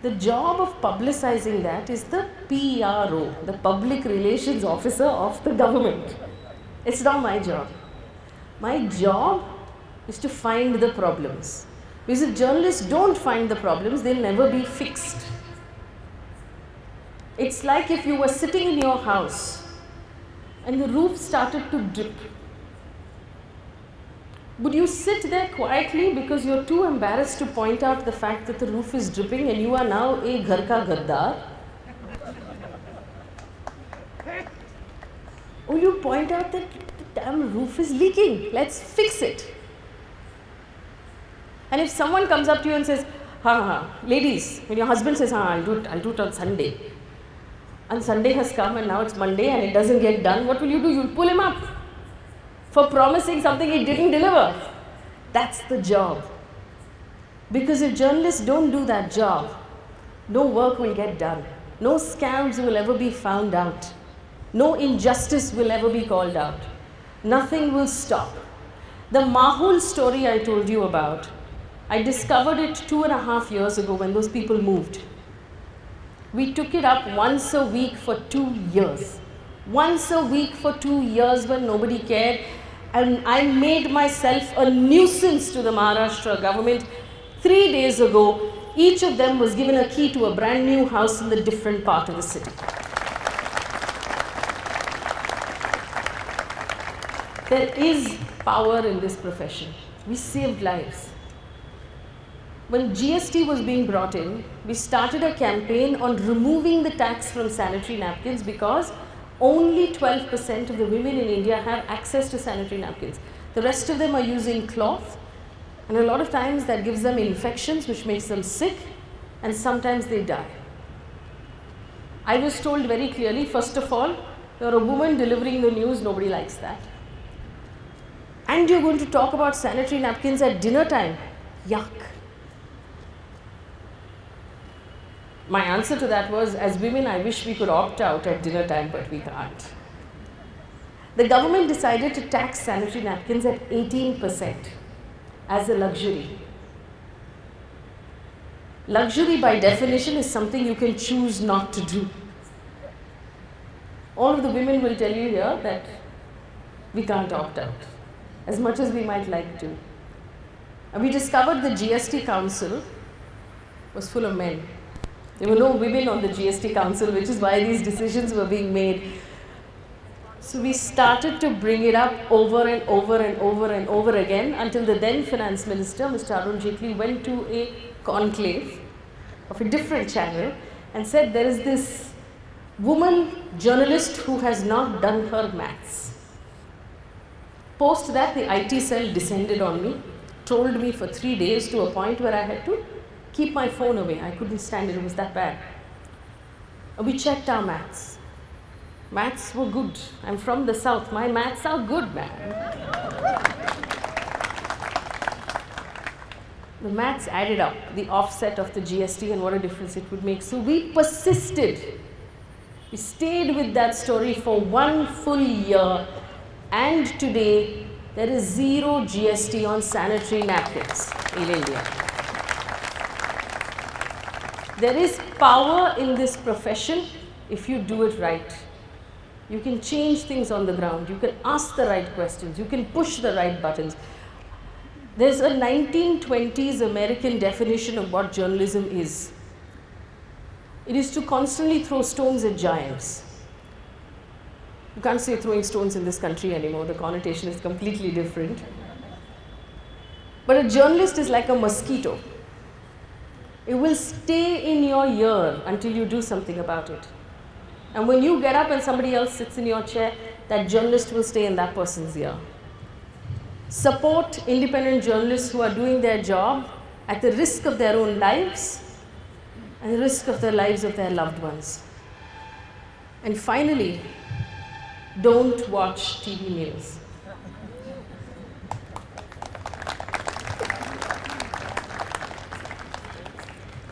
the job of publicizing that is the PRO, the Public Relations Officer of the government. It's not my job. My job is to find the problems. Because if journalists don't find the problems, they'll never be fixed. It's like if you were sitting in your house and the roof started to drip. Would you sit there quietly because you're too embarrassed to point out the fact that the roof is dripping and you are now a ghar ka gaddar? Or you point out that the damn roof is leaking, let's fix it. And if someone comes up to you and says, ladies, when your husband says, I'll do it on Sunday, and Sunday has come and now it's Monday and it doesn't get done, what will you do? You'll pull him up for promising something he didn't deliver. That's the job. Because if journalists don't do that job, no work will get done. No scams will ever be found out. No injustice will ever be called out. Nothing will stop. The Mahul story I told you about, I discovered it 2.5 years ago when those people moved. We took it up once a week for 2 years. Once a week for 2 years when nobody cared. And I made myself a nuisance to the Maharashtra government. 3 days ago, each of them was given a key to a brand new house in the different part of the city. There is power in this profession. We saved lives. When GST was being brought in, we started a campaign on removing the tax from sanitary napkins because only 12% of the women in India have access to sanitary napkins. The rest of them are using cloth, and a lot of times that gives them infections which makes them sick, and sometimes they die. I was told very clearly, first of all, you're a woman delivering the news, nobody likes that. And you're going to talk about sanitary napkins at dinner time. Yuck. My answer to that was, as women, I wish we could opt out at dinner time, but we can't. The government decided to tax sanitary napkins at 18% as a luxury. Luxury, by definition, is something you can choose not to do. All of the women will tell you here that we can't opt out, as much as we might like to. And we discovered the GST Council was full of men. There were no women on the GST Council, which is why these decisions were being made. So we started to bring it up over and over and over and over again until the then Finance Minister, Mr. Arun Jaitley, went to a conclave of a different channel and said there is this woman journalist who has not done her maths. Post that, the IT cell descended on me, told me for 3 days to a point where I had to keep my phone away. I couldn't stand it, it was that bad. And we checked our maths. Maths were good. I'm from the south, my maths are good, man. The maths added up, the offset of the GST and what a difference it would make. So we persisted. We stayed with that story for 1 full year, and today there is zero GST on sanitary napkins in India. There is power in this profession if you do it right. You can change things on the ground. You can ask the right questions. You can push the right buttons. There's a 1920s American definition of what journalism is. It is to constantly throw stones at giants. You can't say throwing stones in this country anymore. The connotation is completely different. But a journalist is like a mosquito. It will stay in your ear until you do something about it. And when you get up and somebody else sits in your chair, that journalist will stay in that person's ear. Support independent journalists who are doing their job at the risk of their own lives and the risk of the lives of their loved ones. And finally, don't watch TV news.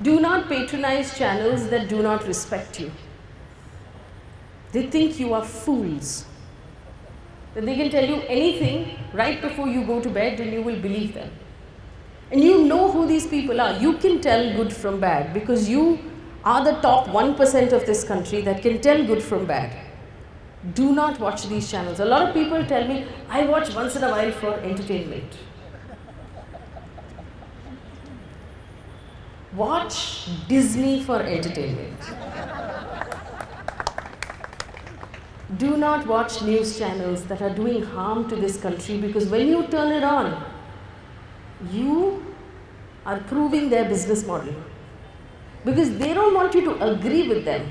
Do not patronize channels that do not respect you. They think you are fools. That they can tell you anything right before you go to bed and you will believe them. And you know who these people are. You can tell good from bad because you are the top 1% of this country that can tell good from bad. Do not watch these channels. A lot of people tell me, I watch once in a while for entertainment. Watch Disney for entertainment. Do not watch news channels that are doing harm to this country, because when you turn it on, you are proving their business model. Because they don't want you to agree with them.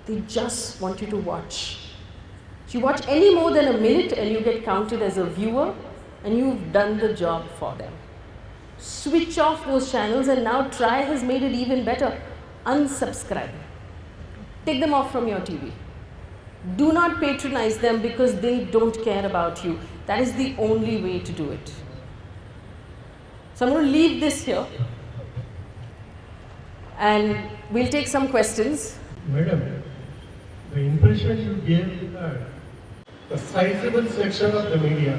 They just want you to watch. If you watch any more than a minute and you get counted as a viewer, and you've done the job for them. Switch off those channels, and now Try has made it even better. Unsubscribe. Take them off from your TV. Do not patronize them because they don't care about you. That is the only way to do it. So I'm going to leave this here and we'll take some questions. Madam, the impression you gave is that a sizable section of the media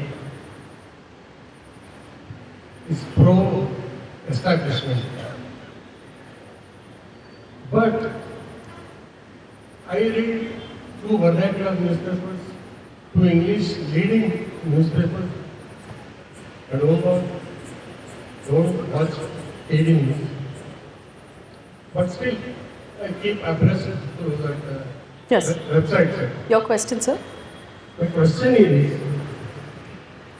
is pro-establishment. But I read two vernacular newspapers, two English leading newspapers. I don't watch AD News. But still, I keep abreast to that Yes. website. Your question, sir? The question is,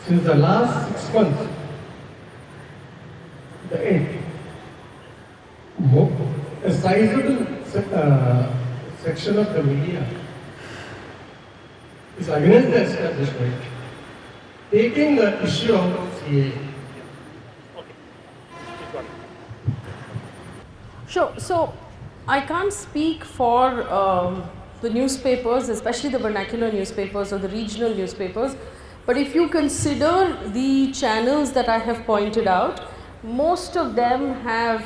since the last 6 months, the end, a sizable section of the media is against the establishment, taking the issue of CA. Sure. So I can't speak for the newspapers, especially the vernacular newspapers or the regional newspapers. But if you consider the channels that I have pointed out, most of them have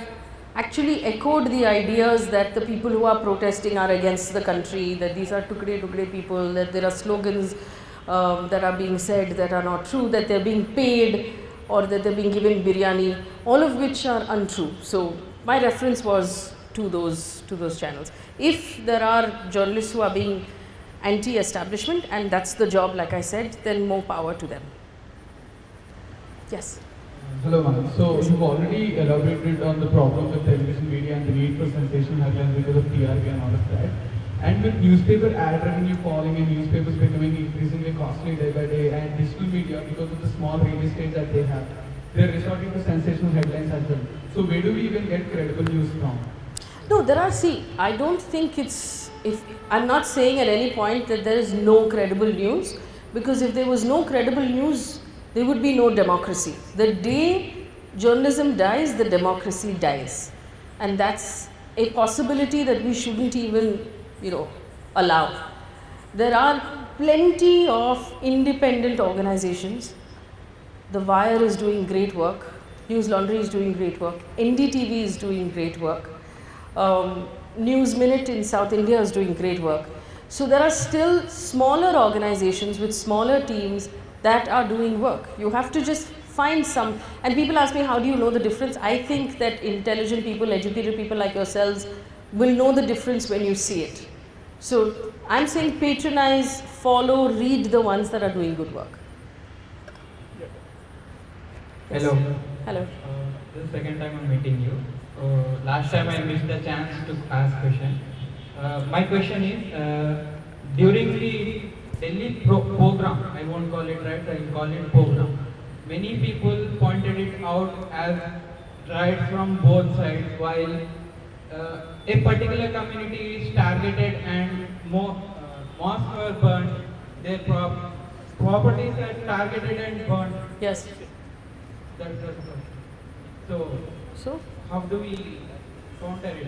actually echoed the ideas that the people who are protesting are against the country, that these are tukde people, that there are slogans that are being said that are not true, that they're being paid or that they're being given biryani, all of which are untrue. So my reference was to those channels. If there are journalists who are being anti-establishment, and that's the job, like I said, then more power to them. Yes. Hello, ma'am. So you've already elaborated on the problem with television media and the need for sensational headlines because of TRP and all of that. And with newspaper ad revenue falling and newspapers becoming increasingly costly day by day, and digital media, because of the small real estate that they have, they're resorting to sensational headlines as well. So where do we even get credible news from? No, there are, I don't think I'm not saying at any point that there is no credible news, because if there was no credible news, there would be no democracy. The day journalism dies, the democracy dies. And that's a possibility that we shouldn't even, allow. There are plenty of independent organizations. The Wire is doing great work. News Laundry is doing great work. NDTV is doing great work. News Minute in South India is doing great work. So there are still smaller organizations with smaller teams that are doing work. You have to just find some, and people ask me, how do you know the difference? I think that intelligent people, educated people like yourselves will know the difference when you see it. So I'm saying patronize, follow, read the ones that are doing good work. Yes. Hello. Hello. This is the second time I'm meeting you. Last time I missed the chance to ask question. My question is, during the Delhi program, I won't call it right, I'll call it program. Many people pointed it out as right from both sides, while a particular community is targeted and mosques were burned, their properties are targeted and burned. Yes. That's the question. So how do we counter it?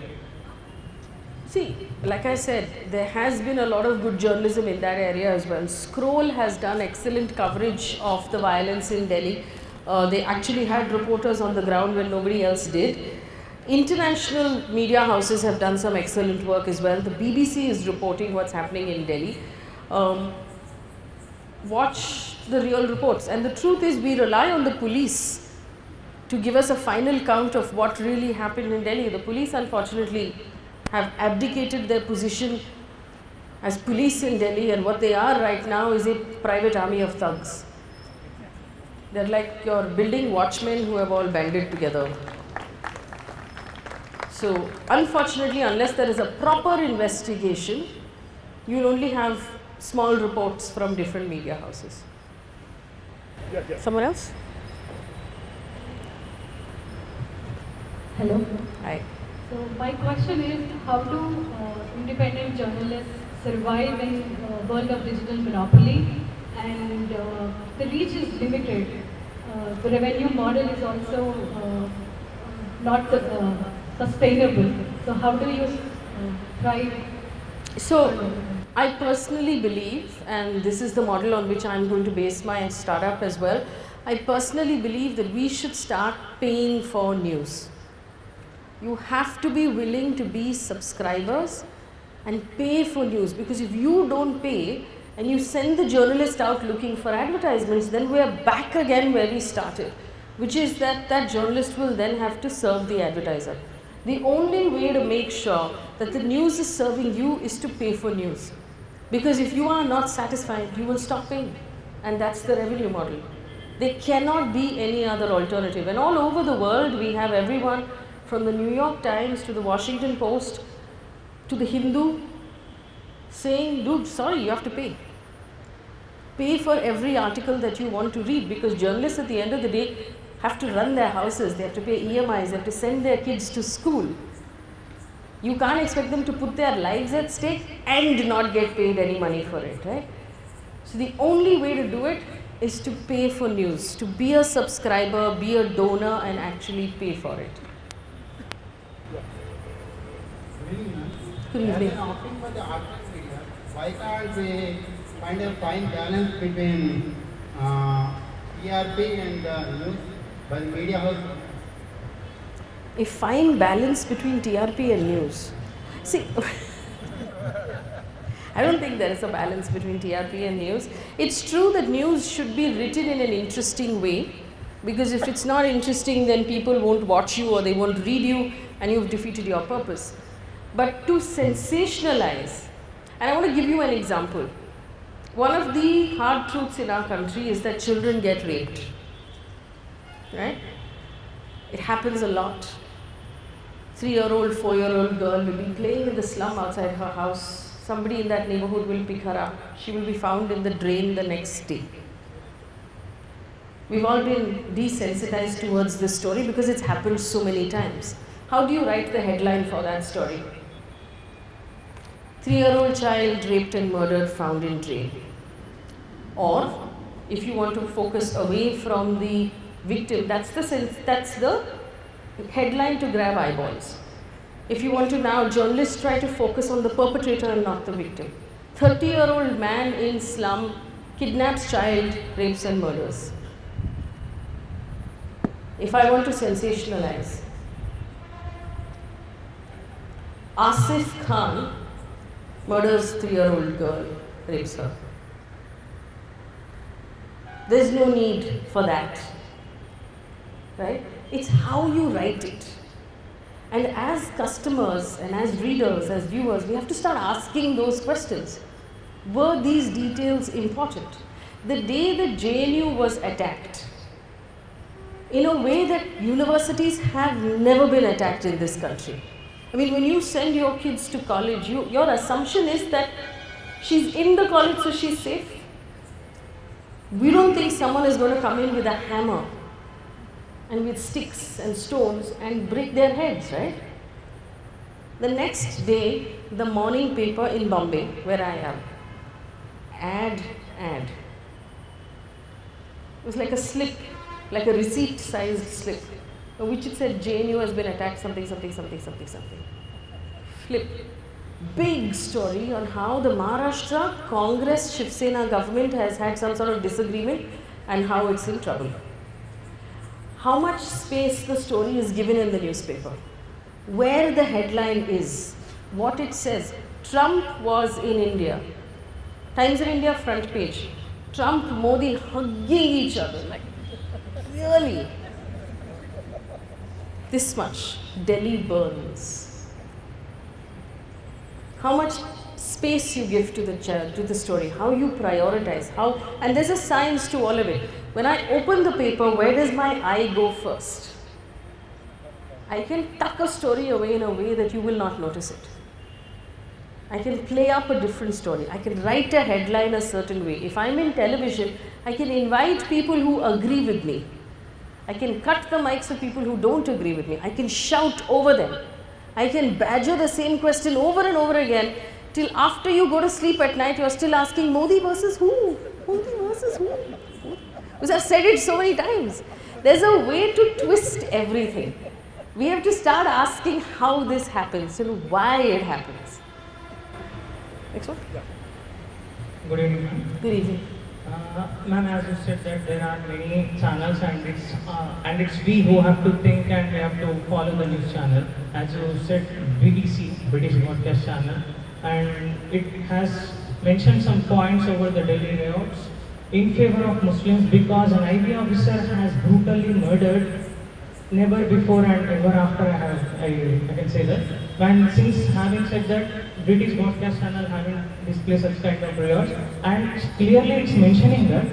See, like I said, there has been a lot of good journalism in that area as well. Scroll has done excellent coverage of the violence in Delhi. They actually had reporters on the ground when nobody else did. International media houses have done some excellent work as well. The BBC is reporting what's happening in Delhi. Watch the real reports. And the truth is, we rely on the police to give us a final count of what really happened in Delhi. The police, unfortunately, have abdicated their position as police in Delhi, and what they are right now is a private army of thugs. They're like your building watchmen who have all banded together. So, unfortunately, unless there is a proper investigation, you'll only have small reports from different media houses. Someone else? Hello. Hi. So my question is, how do independent journalists survive in world of digital monopoly? And the reach is limited. The revenue model is also not sustainable. So how do you thrive? So, I personally believe, and this is the model on which I'm going to base my startup as well, I personally believe that we should start paying for news. You have to be willing to be subscribers and pay for news, because if you don't pay and you send the journalist out looking for advertisements, then we are back again where we started, which is that that journalist will then have to serve the advertiser. The only way to make sure that the news is serving you is to pay for news, because if you are not satisfied, you will stop paying, and that's the revenue model. There cannot be any other alternative, and all over the world we have everyone from the New York Times to the Washington Post to the Hindu saying, dude, sorry, you have to pay. Pay for every article that you want to read, because journalists at the end of the day have to run their houses, they have to pay EMIs, they have to send their kids to school. You can't expect them to put their lives at stake and not get paid any money for it, right? So the only way to do it is to pay for news, to be a subscriber, be a donor, and actually pay for it. Good evening. As an opting for the alternate media, why can't we find a fine balance between TRP and news by the media house? A fine balance between TRP and news. See, I don't think there is a balance between TRP and news. It's true that news should be written in an interesting way, because if it's not interesting, then people won't watch you or they won't read you, and you've defeated your purpose. But to sensationalize, and I want to give you an example. One of the hard truths in our country is that children get raped, right? It happens a lot. 3-year-old, 4-year-old girl will be playing in the slum outside her house. Somebody in that neighborhood will pick her up. She will be found in the drain the next day. We've all been desensitized towards this story because it's happened so many times. How do you write the headline for that story? 3-year-old child raped and murdered, found in drain. Or, if you want to focus away from the victim, that's the headline to grab eyeballs. If you want to now, journalists try to focus on the perpetrator and not the victim. 30-year-old man in slum kidnaps child, rapes and murders. If I want to sensationalize, Asif Khan murders 3-year-old girl, rapes her. There's no need for that, right? It's how you write it. And as customers and as readers, as viewers, we have to start asking those questions. Were these details important? The day that JNU was attacked, in a way that universities have never been attacked in this country. I mean, when you send your kids to college, your assumption is that she's in the college so she's safe. We don't think someone is going to come in with a hammer and with sticks and stones and break their heads, right? The next day, the morning paper in Bombay, where I am, ad. It was like a slip, like a receipt-sized slip, which it said JNU has been attacked, something. Flip. Big story on how the Maharashtra Congress Shiv Sena government has had some sort of disagreement and how it's in trouble. How much space the story is given in the newspaper, where the headline is, what it says. Trump was in India. Times of India front page. Trump, Modi hugging each other, like really. this much, Delhi burns. How much space you give to the story, how you prioritize, and there's a science to all of it. When I open the paper, where does my eye go first? I can tuck a story away in a way that you will not notice it. I can play up a different story. I can write a headline a certain way. If I'm in television, I can invite people who agree with me. I can cut the mics of people who don't agree with me. I can shout over them. I can badger the same question over and over again till after you go to sleep at night, you're still asking Modi versus who? Modi versus who? Because I've said it so many times. There's a way to twist everything. We have to start asking how this happens and why it happens. Next one. Good evening, ma'am. Good evening. Ma'am, as you said that there are many channels and it's we who have to think and we have to follow the news channel. As you said, BBC, British Broadcast Channel, and it has mentioned some points over the Delhi riots in favor of Muslims because an IB officer has brutally murdered. Never before and ever after I can say that. And since having said that, British Broadcast Channel having displayed such kind of riots, and clearly it's mentioning that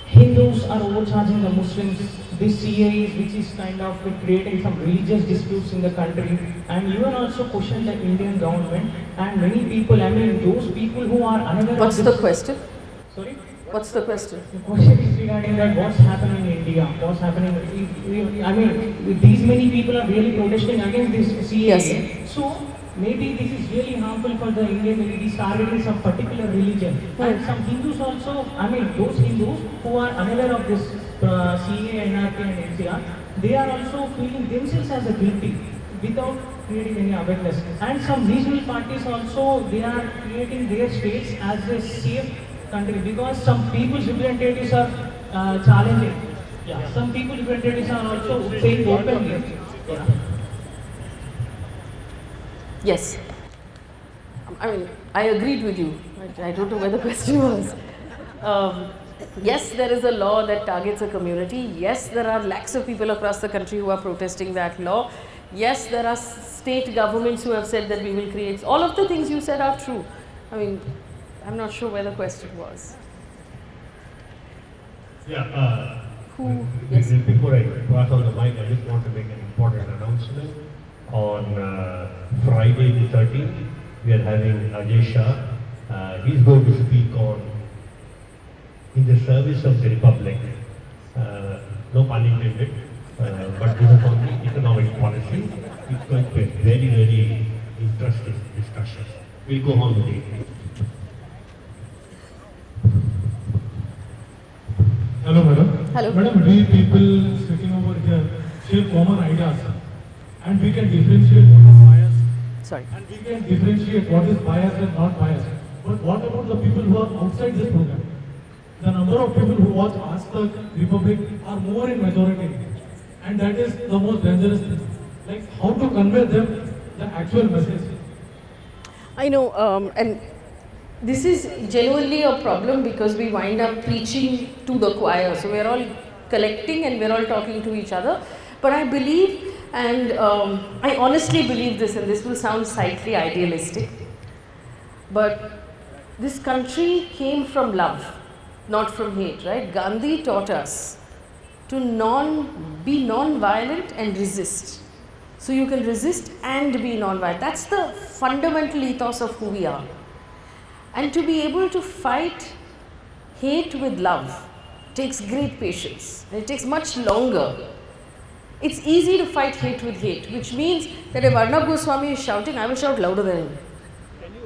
Hindus are overcharging the Muslims. This CAA, which is kind of creating some religious disputes in the country, and even also question the Indian government and many people. I mean, those people who are unaware. What's the question? Sorry. What's the question? The question is regarding that what's happening in India, what's happening. I mean, these many people are really protesting against this CAA. Yes. So maybe this is really harmful for the Indian. It is targeting some particular religion. And some Hindus also. I mean, those Hindus who are unaware of this CAA, NRP, and NCR, they are also feeling themselves as a guilty without creating any awareness. And some regional parties also, they are creating their states as a safe country because some people's representatives are challenging. Yeah, some people's representatives are also saying openly. Yeah. Yes. I mean, I agreed with you. I don't know where the question was. Yes, there is a law that targets a community. Yes, there are lakhs of people across the country who are protesting that law. Yes, there are state governments who have said that we will create. All of the things you said are true. I mean, I'm not sure where the question was. Yeah. Yes. Before I pass on the mic, I just want to make an important announcement. On Friday the 13th, we are having Ajay Shah. He's going to speak on in the service of the Republic. No pun intended, but this is on the economic policy. It's going to be a very, very interesting discussion. We'll go on with it. Hello, madam. Hello. Madam, we people sitting over here share common ideas, and we can differentiate what is bias. Sorry. And we can differentiate what is bias and not bias. But what about the people who are outside this program? The number of people who watch Aaj Tak, Republic are more in majority, and that is the most dangerous thing. Like how to convey them the actual message. I know, and this is genuinely a problem because we wind up preaching to the choir. So we're all collecting and we're all talking to each other. But I believe, and I honestly believe this, and this will sound slightly idealistic, but this country came from love, not from hate, right? Gandhi taught us to be non-violent and resist. So you can resist and be non-violent. That's the fundamental ethos of who we are. And to be able to fight hate with love takes great patience. It takes much longer. It's easy to fight hate with hate, which means that if Arnab Goswami is shouting, I will shout louder than him,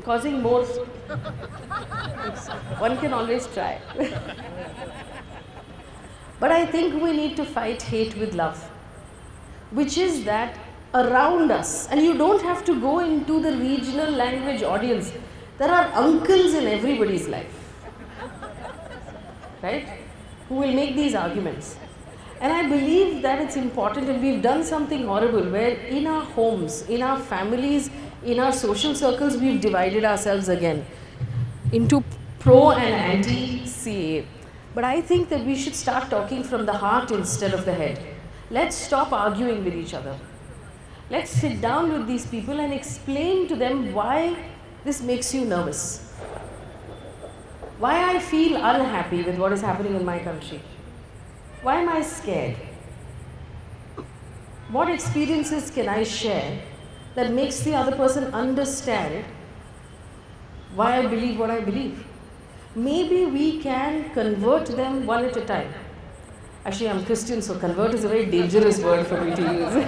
causing more. One can always try. But I think we need to fight hate with love, which is that around us, and you don't have to go into the regional language audience. There are uncles in everybody's life, right, who will make these arguments. And I believe that it's important, and we've done something horrible where in our homes, in our families, in our social circles, we've divided ourselves again into pro and anti-CAA. But I think that we should start talking from the heart instead of the head. Let's stop arguing with each other. Let's sit down with these people and explain to them why this makes you nervous. Why I feel unhappy with what is happening in my country. Why am I scared? What experiences can I share that makes the other person understand why I believe what I believe? Maybe we can convert them one at a time. Actually, I'm Christian, so convert is a very dangerous word for me to use.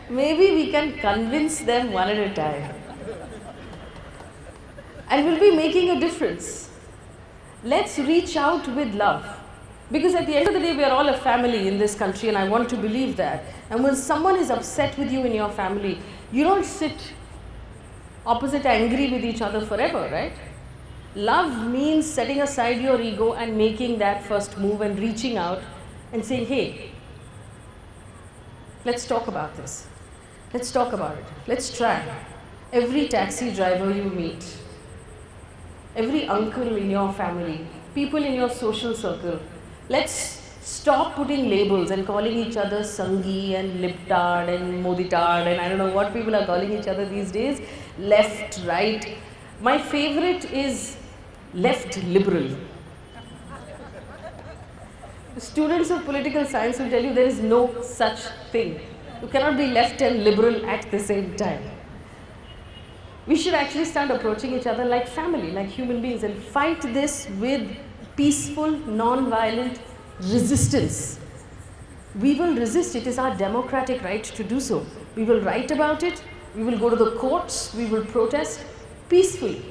Maybe we can convince them one at a time. And we'll be making a difference. Let's reach out with love. Because at the end of the day, we are all a family in this country, and I want to believe that. And when someone is upset with you in your family, you don't sit opposite angry with each other forever, right? Love means setting aside your ego and making that first move and reaching out and saying, hey, let's talk about this. Let's talk about it. Let's try. Every taxi driver you meet, every uncle in your family, people in your social circle, let's stop putting labels and calling each other Sangi and Liptard and Moditard and I don't know what people are calling each other these days. Left, right. My favorite is left liberal. Students of political science will tell you there is no such thing. You cannot be left and liberal at the same time. We should actually start approaching each other like family, like human beings, and fight this with peaceful, non-violent resistance. We will resist. It is our democratic right to do so. We will write about it. We will go to the courts. We will protest peacefully.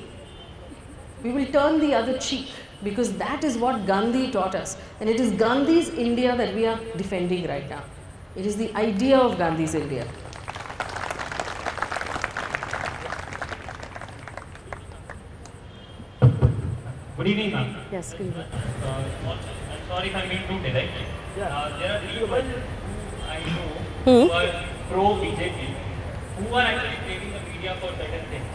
We will turn the other cheek, because that is what Gandhi taught us. And it is Gandhi's India that we are defending right now. It is the idea of Gandhi's India. Good evening, ma'am. Yes, good evening. I'm sorry if I'm being too direct. There are people who I know who are pro-BJP, who are actually blaming the media for certain things.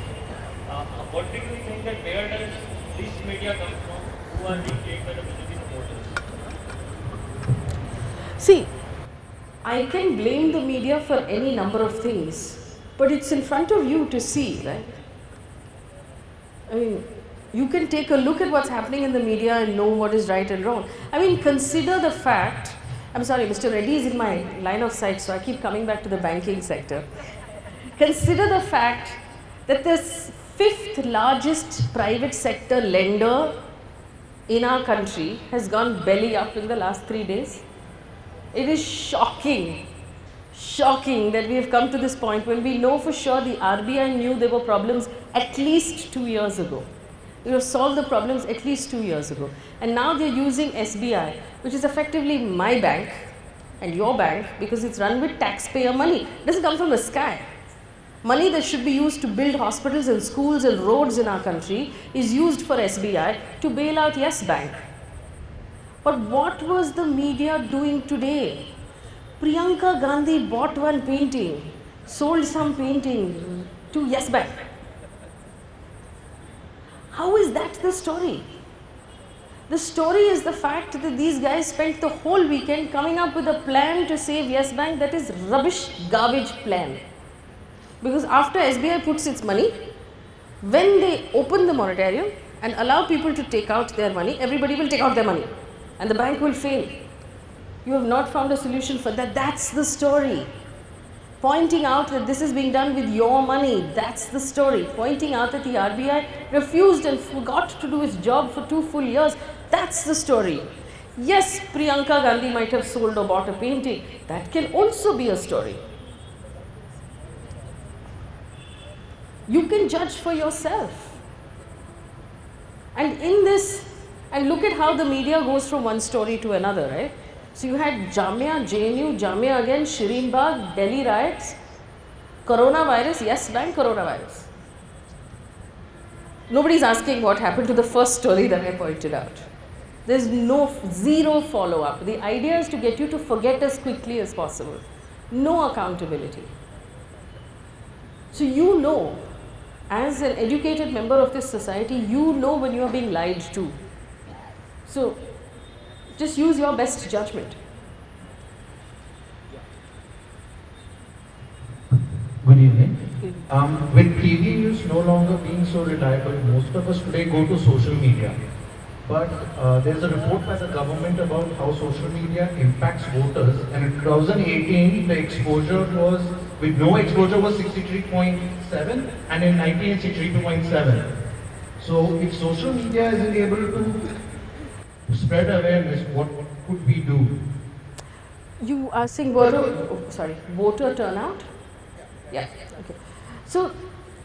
What do you think that where does this media come from, who are being blamed by the BJP supporters? See, I can blame the media for any number of things, but it's in front of you to see, right? I mean, you can take a look at what's happening in the media and know what is right and wrong. I mean, consider the fact, I'm sorry, Mr. Reddy is in my line of sight, so I keep coming back to the banking sector. Consider the fact that the fifth largest private sector lender in our country has gone belly up in the last 3 days. It is shocking, shocking that we have come to this point when we know for sure the RBI knew there were problems at least 2 years ago. We have solved the problems at least 2 years ago. And now they're using SBI, which is effectively my bank and your bank, because it's run with taxpayer money. It doesn't come from the sky. Money that should be used to build hospitals and schools and roads in our country is used for SBI to bail out Yes Bank. But what was the media doing today? Priyanka Gandhi bought one painting, sold some painting to Yes Bank. How is that the story? The story is the fact that these guys spent the whole weekend coming up with a plan to save Yes Bank that is rubbish, garbage plan. Because after SBI puts its money, when they open the moratorium and allow people to take out their money, everybody will take out their money and the bank will fail. You have not found a solution for that. That's the story. Pointing out that this is being done with your money, that's the story. Pointing out that the RBI refused and forgot to do its job for 2 full years, that's the story. Yes, Priyanka Gandhi might have sold or bought a painting. That can also be a story. You can judge for yourself. And in this, and look at how the media goes from one story to another, right? So you had Jamia, JNU, Jamia again, Shireen Bagh, Delhi riots, coronavirus, Yes Bank, coronavirus. Nobody's asking what happened to the first story that I pointed out. There's zero follow-up. The idea is to get you to forget as quickly as possible. No accountability. So you know, as an educated member of this society, you know when you are being lied to. So just use your best judgment. evening. With TV news no longer being so reliable, most of us today go to social media. But there's a report by the government about how social media impacts voters, and in 2018 the exposure was, with no exposure, was 63.7, and in 19 62.7. So if social media isn't able to spread awareness, what could we do? You are saying voter turnout? Yeah. Okay. So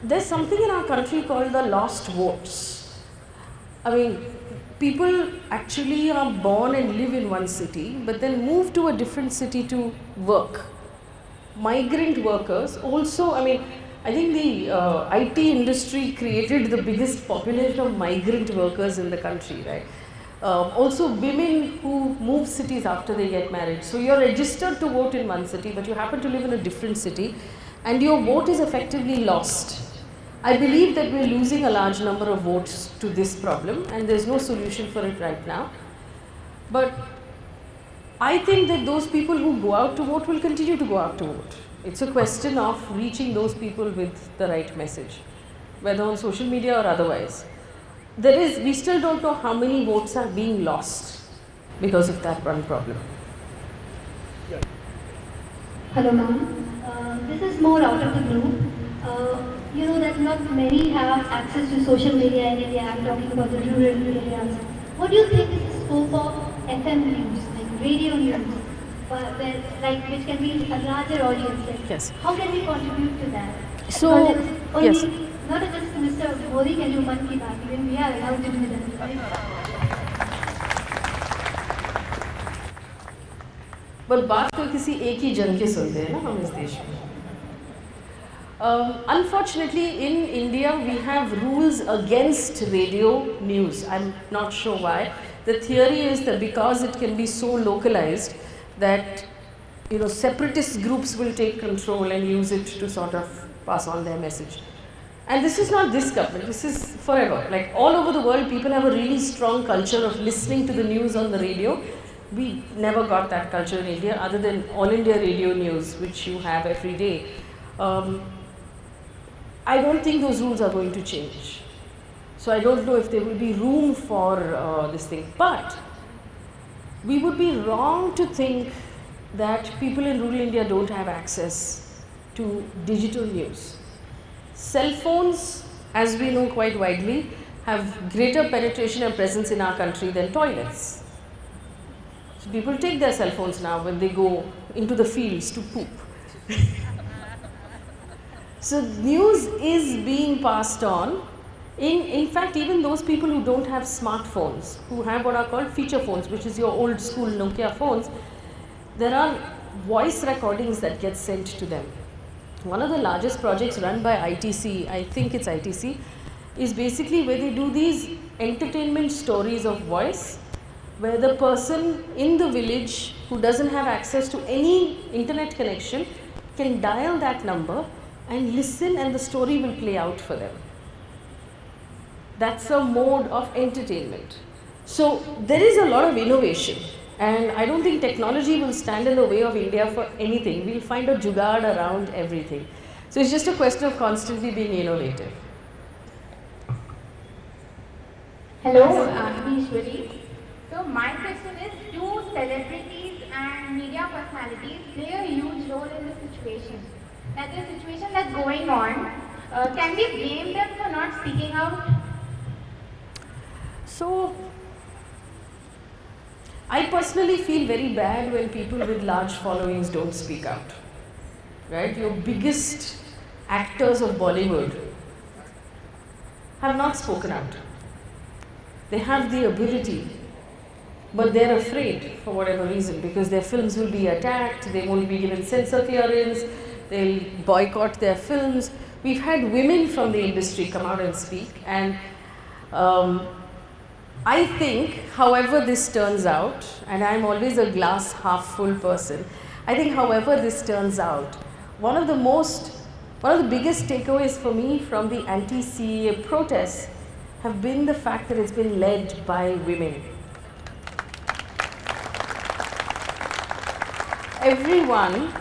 there's something in our country called the lost votes. I mean, people actually are born and live in one city, but then move to a different city to work. Migrant workers also, I mean, I think the IT industry created the biggest population of migrant workers in the country, right? Also women who move cities after they get married. So you're registered to vote in one city, but you happen to live in a different city, and your vote is effectively lost. I believe that we're losing a large number of votes to this problem, and there's no solution for it right now. But I think that those people who go out to vote will continue to go out to vote. It's a question of reaching those people with the right message, whether on social media or otherwise. We still don't know how many votes are being lost because of that one problem. Hello ma'am, this is more out of the blue. You know that not many have access to social media in India. I'm talking about the rural areas. What do you think is the scope of FM news, like radio news, which can be a larger audience? Like, yes. How can we contribute to that? So, yes. Not just Mr. Modi can do Mann Ki Baat, even we are allowed to do that, right? But बात तो किसी एक ही जन की सुनते हैं ना हम इस देश में. Unfortunately, in India, we have rules against radio news. I'm not sure why. The theory is that because it can be so localized that, you know, separatist groups will take control and use it to sort of pass on their message. And this is not this government, this is forever. Like all over the world, people have a really strong culture of listening to the news on the radio. We never got that culture in India other than All India Radio News, which you have every day. I don't think those rules are going to change. So I don't know if there will be room for this thing. But we would be wrong to think that people in rural India don't have access to digital news. Cell phones, as we know quite widely, have greater penetration and presence in our country than toilets. So people take their cell phones now when they go into the fields to poop. So news is being passed on. In fact, even those people who don't have smartphones, who have what are called feature phones, which is your old school Nokia phones, there are voice recordings that get sent to them. One of the largest projects run by ITC, I think it's ITC, is basically where they do these entertainment stories of voice, where the person in the village who doesn't have access to any internet connection can dial that number and listen, and the story will play out for them. That's a mode of entertainment. So there is a lot of innovation, and I don't think technology will stand in the way of India for anything. We'll find a jugaad around everything. So it's just a question of constantly being innovative. Hello, I'm Ishwari. So my question is, do celebrities and media personalities play a huge role in this situation? That the situation that's going on, can we blame them for not speaking out? So, I personally feel very bad when people with large followings don't speak out. Right? Your biggest actors of Bollywood have not spoken out. They have the ability, but they're afraid for whatever reason, because their films will be attacked, they won't be given censor clearance, they'll boycott their films. We've had women from the industry come out and speak, and I think, however this turns out, and I'm always a glass half full person, I think however this turns out, one of the biggest takeaways for me from the anti-CEA protests have been the fact that it's been led by women. Everyone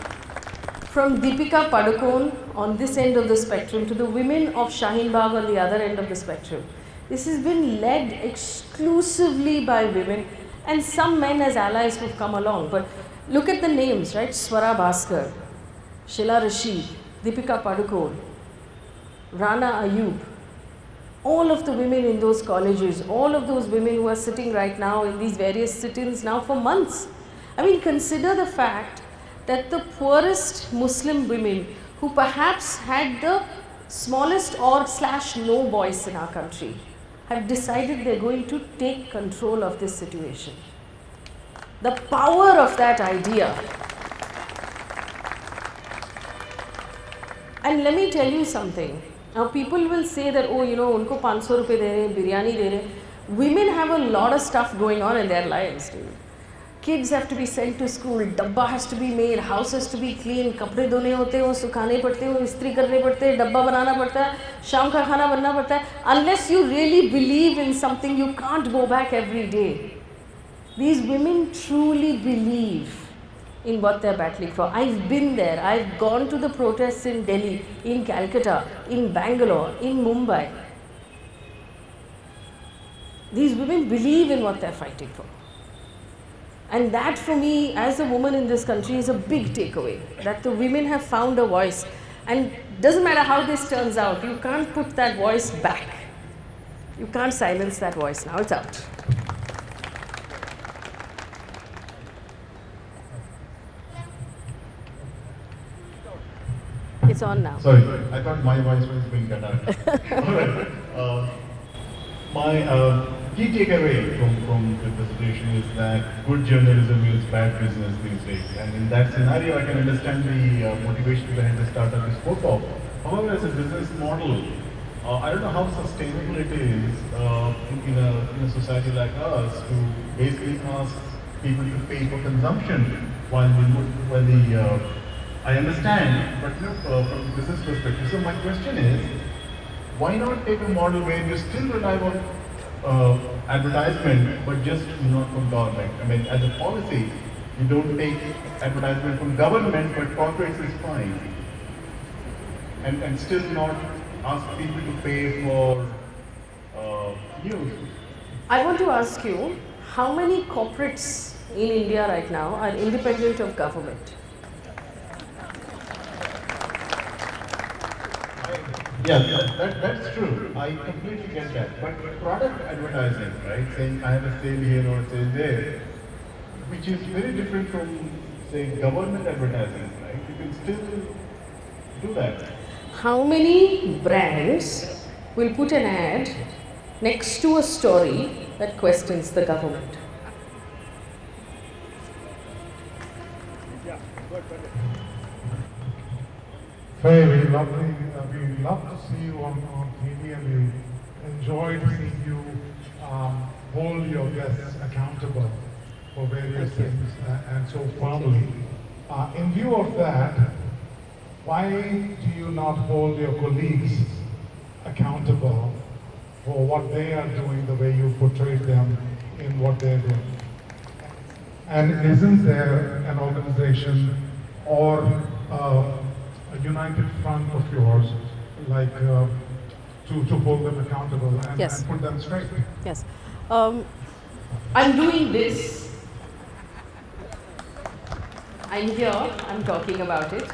from Deepika Padukone on this end of the spectrum to the women of Shaheen Bagh on the other end of the spectrum. This has been led exclusively by women and some men as allies who've come along. But look at the names, right? Swara Bhaskar, Sheila Rashid, Deepika Padukone, Rana Ayub. All of the women in those colleges, all of those women who are sitting right now in these various sit-ins now for months. I mean, consider the fact that the poorest Muslim women who perhaps had the smallest or / no voice in our country have decided they're going to take control of this situation. The power of that idea. And let me tell you something. Now people will say that, oh, you know, unko 500 rupees de rahe, biryani de rahe. Women have a lot of stuff going on in their lives, dude. Kids have to be sent to school, dabba has to be made, house has to be clean, कपड़े धोने होते हैं, वो सुखाने पड़ते हैं, वो इस्त्री करने पड़ते हैं, डब्बा बनाना पड़ता है, शाम का खाना बनना पड़ता है. Unless you really believe in something, you can't go back every day. These women truly believe in what they're battling for. I've been there. I've gone to the protests in Delhi, in Calcutta, in Bangalore, in Mumbai. These women believe in what they're fighting for. And that for me, as a woman in this country, is a big takeaway, that the women have found a voice. And doesn't matter how this turns out, you can't put that voice back. You can't silence that voice now, it's out. It's on now. Sorry, I thought my voice was being cut out. Alright. My key takeaway from the presentation is that good journalism is bad business these days. And in that scenario, I can understand the motivation behind the startup you spoke of. However, as a business model, I don't know how sustainable it is in a society like us to basically ask people to pay for consumption while I understand, but look from a business perspective. So my question is, why not take a model where you still rely on advertisement, but just not from government? I mean, as a policy, you don't take advertisement from government, but corporates is fine. And still not ask people to pay for news. I want to ask you, how many corporates in India right now are independent of government? Yeah, that's true. I completely get that. But product advertising, right, saying I have a sale here or a sale there, which is very different from, say, government advertising, right? You can still do that. How many brands will put an ad next to a story that questions the government? Very lovely. We love to see you on TV, and we enjoyed seeing you hold your guests accountable for various things and so firmly. In view of that, why do you not hold your colleagues accountable for what they are doing the way you portrayed them in what they're doing? And isn't there an organization or a united front of yours, like to hold them accountable and, Yes. and put them straight? Yes. I'm doing this. I'm here, I'm talking about it.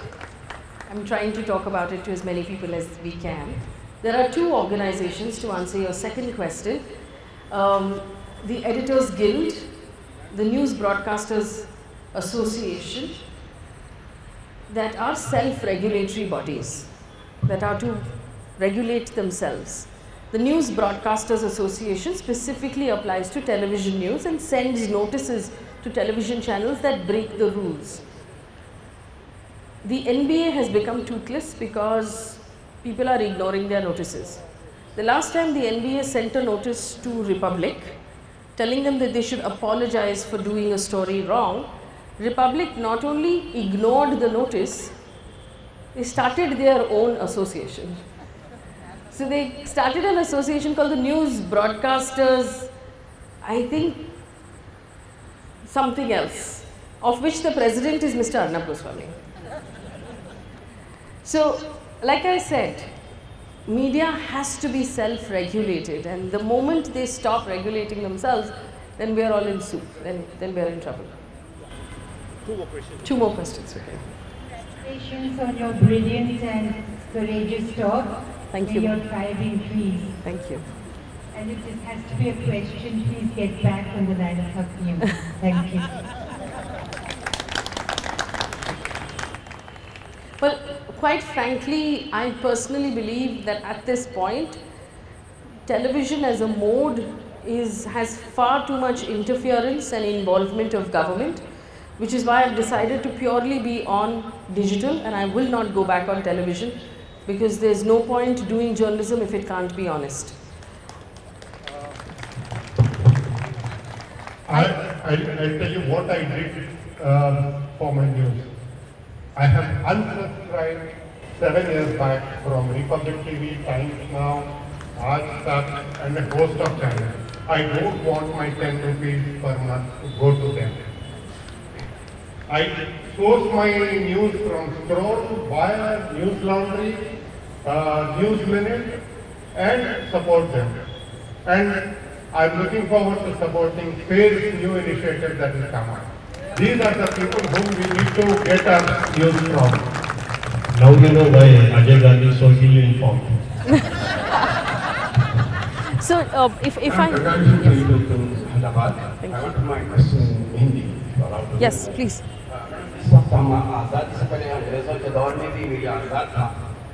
I'm trying to talk about it to as many people as we can. There are two organizations, to answer your second question. The Editors Guild, the News Broadcasters Association, that are self-regulatory bodies that are to regulate themselves. The News Broadcasters Association specifically applies to television news and sends notices to television channels that break the rules. The NBA has become toothless because people are ignoring their notices. The last time the NBA sent a notice to Republic telling them that they should apologize for doing a story wrong, Republic not only ignored the notice, they started their own association. So they started an association called the News Broadcasters, I think something else, of which the president is Mr. Arnab Goswami. So, like I said, media has to be self-regulated, and the moment they stop regulating themselves, then we are all in soup, then we are in trouble. Two more questions. Two more questions, okay. Congratulations on your brilliant and courageous talk. Thank you. May your tribe increase. Thank you. And if this has to be a question, please get back on the line of Hakim. Thank you. Well, quite frankly, I personally believe that at this point, television as a mode has far too much interference and involvement of government, which is why I've decided to purely be on digital, and I will not go back on television because there's no point doing journalism if it can't be honest. I'll tell you what I did for my news. I have unsubscribed 7 years back from Republic TV, Times Now, Aaj Tak, and a host of channels. I don't want my 10 rupees per month to go to them. I source my news from Scroll, Wire, News Laundry, News Minute, and support them. And I'm looking forward to supporting FAIR's new initiative that will come out. These are the people whom we need to get our news from. Now you know why Ajay Gandhi is so ill-informed. So, if I... I want to my question in Hindi. Yes, please. इस वक्त हम आज़ादी से पहले अंग्रेज़ों के दौर में भी मीडिया आज़ाद था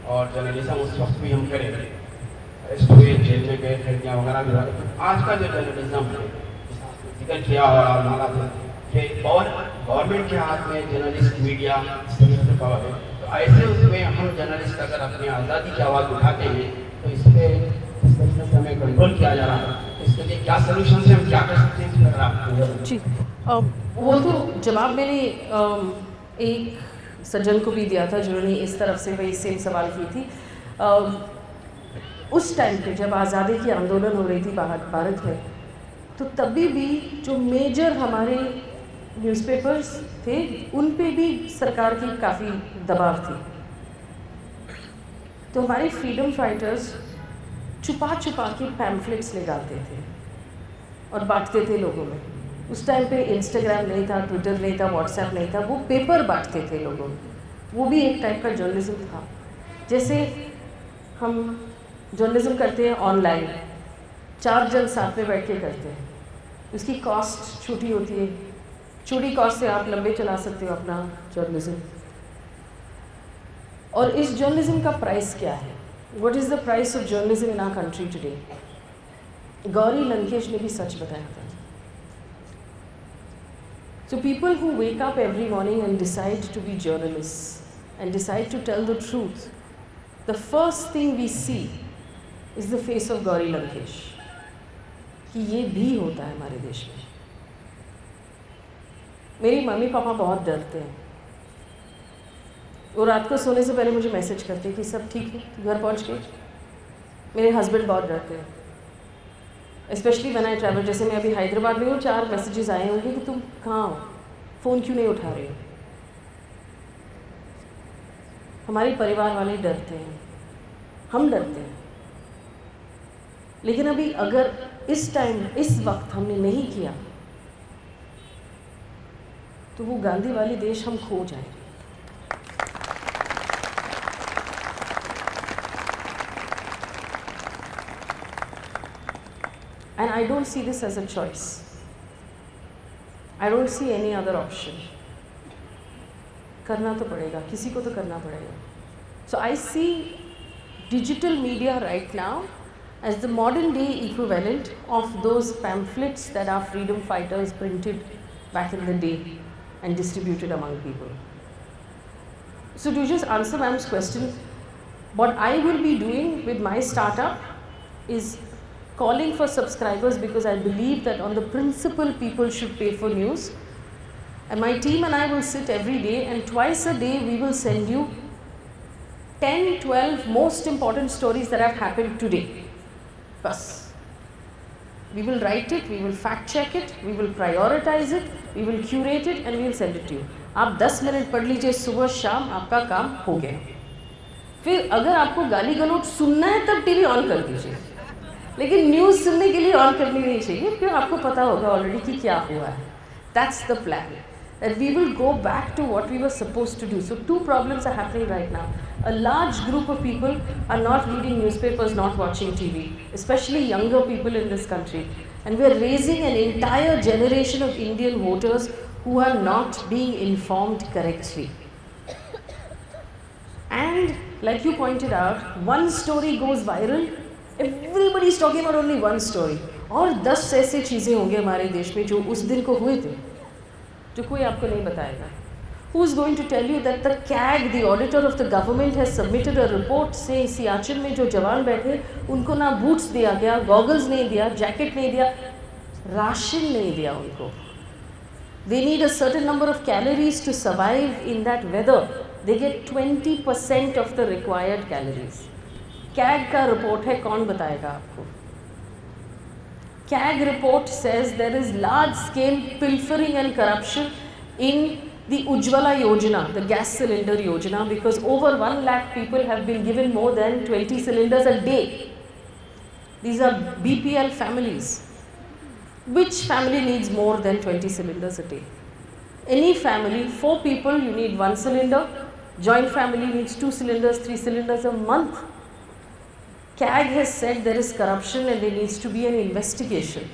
और जर्नलिज्म उस वक्त भी हम करे थे, अरेस्ट हुए, जेल में गए, खिड़कियाँ वगैरह भी रहे। आज का जो जर्नलिज्म है, जिक्र किया और माना था कि गवर्नमेंट के हाथ में जर्नलिस्ट मीडिया इस तरह से पावर है, तो ऐसे उसमें हम जर्नलिस्ट अगर अपनी आज़ादी की आवाज़ उठाते हैं तो इस पर हमें कंट्रोल किया जा रहा है। इसके लिए क्या सोल्यूशन है, हम क्या कर सकते हैं, इस पर आप जी, वो तो जवाब मैंने एक सज्जन को भी दिया था जिन्होंने इस तरफ से वही सेम सवाल की थी। उस टाइम पे जब आज़ादी की आंदोलन हो रही थी भारत में, तो तभी भी जो मेजर हमारे न्यूज़पेपर्स थे उन पे भी सरकार की काफ़ी दबाव थी। तो हमारे फ्रीडम फाइटर्स छुपा छुपा के पैम्फलेट्स निकालते थे और बांटते थे लोगों में। उस टाइम पे इंस्टाग्राम नहीं था, ट्विटर नहीं था, व्हाट्सएप नहीं था, वो पेपर बांटते थे लोगों में। वो भी एक टाइप का जर्नलिज्म था। जैसे हम जर्नलिज्म करते हैं ऑनलाइन, 4 जन साथ में बैठ के करते हैं, उसकी कॉस्ट छोटी होती है, छोटी कॉस्ट से आप लंबे चला सकते हो अपना जर्नलिज्म। और इस जर्नलिज्म का प्राइस क्या है? What is the price of journalism in our country today? Gauri Lankesh ने भी सच बताया था। So people who wake up every morning and decide to be journalists and decide to tell the truth, the first thing we see is the face of Gauri Lankesh. कि ये भी होता है हमारे देश में। मेरी मम्मी पापा बहुत डरते हैं। वो रात को सोने से पहले मुझे मैसेज करते हैं कि सब ठीक है, घर पहुंच गए। मेरे हस्बैंड बहुत डरते हैं, स्पेशली व्हेन आई ट्रैवल। जैसे मैं अभी हैदराबाद में हूँ, 4 मैसेजेस आए होंगे कि तुम कहाँ हो, फ़ोन क्यों नहीं उठा रहे हो। हमारे परिवार वाले डरते हैं, हम डरते हैं। लेकिन अभी अगर इस टाइम, इस वक्त हमने नहीं किया तो वो गांधी वाली देश हम खो जाएंगे। And I don't see this as a choice. I don't see any other option. करना तो पड़ेगा, किसी को तो करना पड़ेगा। So I see digital media right now as the modern day equivalent of those pamphlets that our freedom fighters printed back in the day and distributed among people. So to just answer ma'am's question, what I will be doing with my startup is calling for subscribers, because I believe that on the principle people should pay for news. And my team and I will sit every day, and twice a day we will send you 10, 12 most important stories that have happened today. Bas. We will write it, we will fact check it, we will prioritize it, we will curate it, and we will send it to you. आप 10 minute पढ़ लीजिए सुबह शाम, आपका काम हो गया। फिर अगर आपको गाली गलौज सुनना है तब टीवी ऑन कर दीजिए, लेकिन न्यूज़ सुनने के लिए ऑन करनी नहीं चाहिए, क्योंकि आपको पता होगा ऑलरेडी कि क्या हुआ है. That's the plan. That we will go back to what we were supposed to do. So two problems are happening right now. A large group of people are not reading newspapers, not watching TV, especially younger people in this country. And we are raising an entire generation of Indian voters who are not being informed correctly. And like you pointed out, one story goes viral, everybody is talking about only one story. और 10 ऐसे चीज़ें होंगे हमारे देश में जो उस दिन को हुए थे, जो कोई आपको नहीं बताएगा. Who is going to tell you that the CAG, the auditor of the government, has submitted a report saying Siachen में जो जवान बैठे उनको ना बूट्स दिया गया, गॉगल्स नहीं दिया, जैकेट नहीं दिया, राशन नहीं दिया उनको. They need a certain number of calories to survive in that weather. They get 20% of the required calories. CAG का report है, कौन बताएगा आपको? CAG report says there is large scale pilfering and corruption in the Ujjwala Yojana, the gas cylinder Yojana, because over 1 lakh people have been given more than 20 cylinders a day. These are BPL families. Which family needs more than 20 cylinders a day? Any family, 4 people, you need 1 cylinder. Joint family needs 2 cylinders, 3 cylinders a month. CAG has said there is corruption and there needs to be an investigation.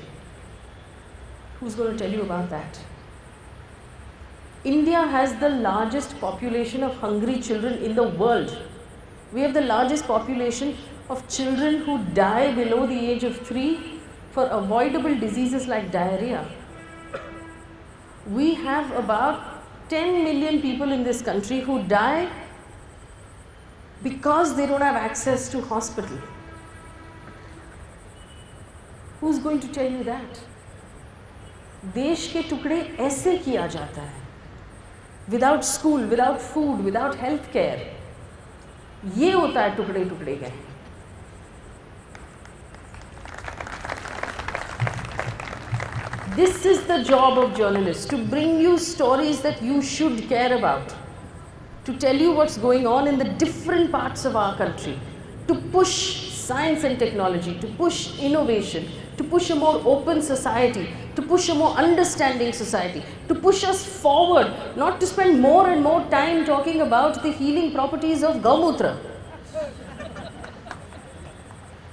Who's going to tell you about that? India has the largest population of hungry children in the world. We have the largest population of children who die below the age of 3 for avoidable diseases like diarrhea. We have about 10 million people in this country who die because they don't have access to hospital. Who's going to tell you that? देश के टुकड़े ऐसे किया जाता है, without school, without food, without health care. ये होता है टुकड़े टुकड़े गए. This is the job of journalists, to bring you stories that you should care about, to tell you what's going on in the different parts of our country, to push science and technology, to push innovation, to push a more open society, to push a more understanding society, to push us forward, not to spend more and more time talking about the healing properties of Gaumutra.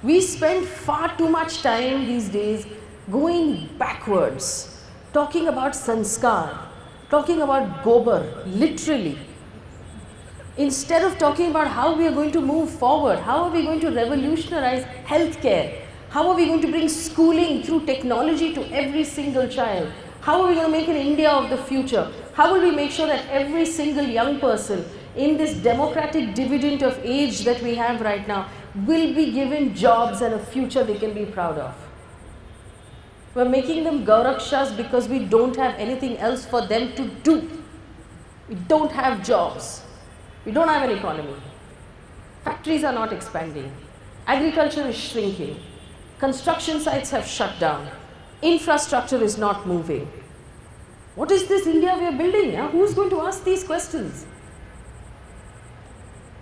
We spend far too much time these days going backwards, talking about sanskar, talking about gobar, literally. Instead of talking about how we are going to move forward, how are we going to revolutionize healthcare, how are we going to bring schooling through technology to every single child, how are we going to make an India of the future, how will we make sure that every single young person in this democratic dividend of age that we have right now will be given jobs and a future they can be proud of. We're making them Gaurakshas because we don't have anything else for them to do. We don't have jobs. We don't have an economy. Factories are not expanding. Agriculture is shrinking. Construction sites have shut down. Infrastructure is not moving. What is this India we are building? Yeah? Who's going to ask these questions?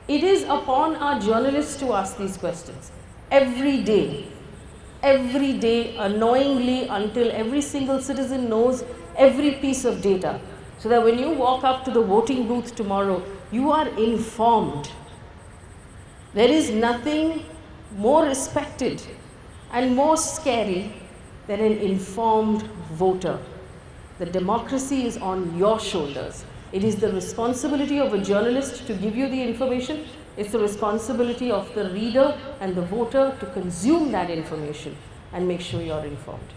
It is upon our journalists to ask these questions every day, annoyingly, until every single citizen knows every piece of data, so that when you walk up to the voting booth tomorrow, you are informed. There is nothing more respected and more scary than an informed voter. The democracy is on your shoulders. It is the responsibility of a journalist to give you the information. It's the responsibility of the reader and the voter to consume that information and make sure you're informed.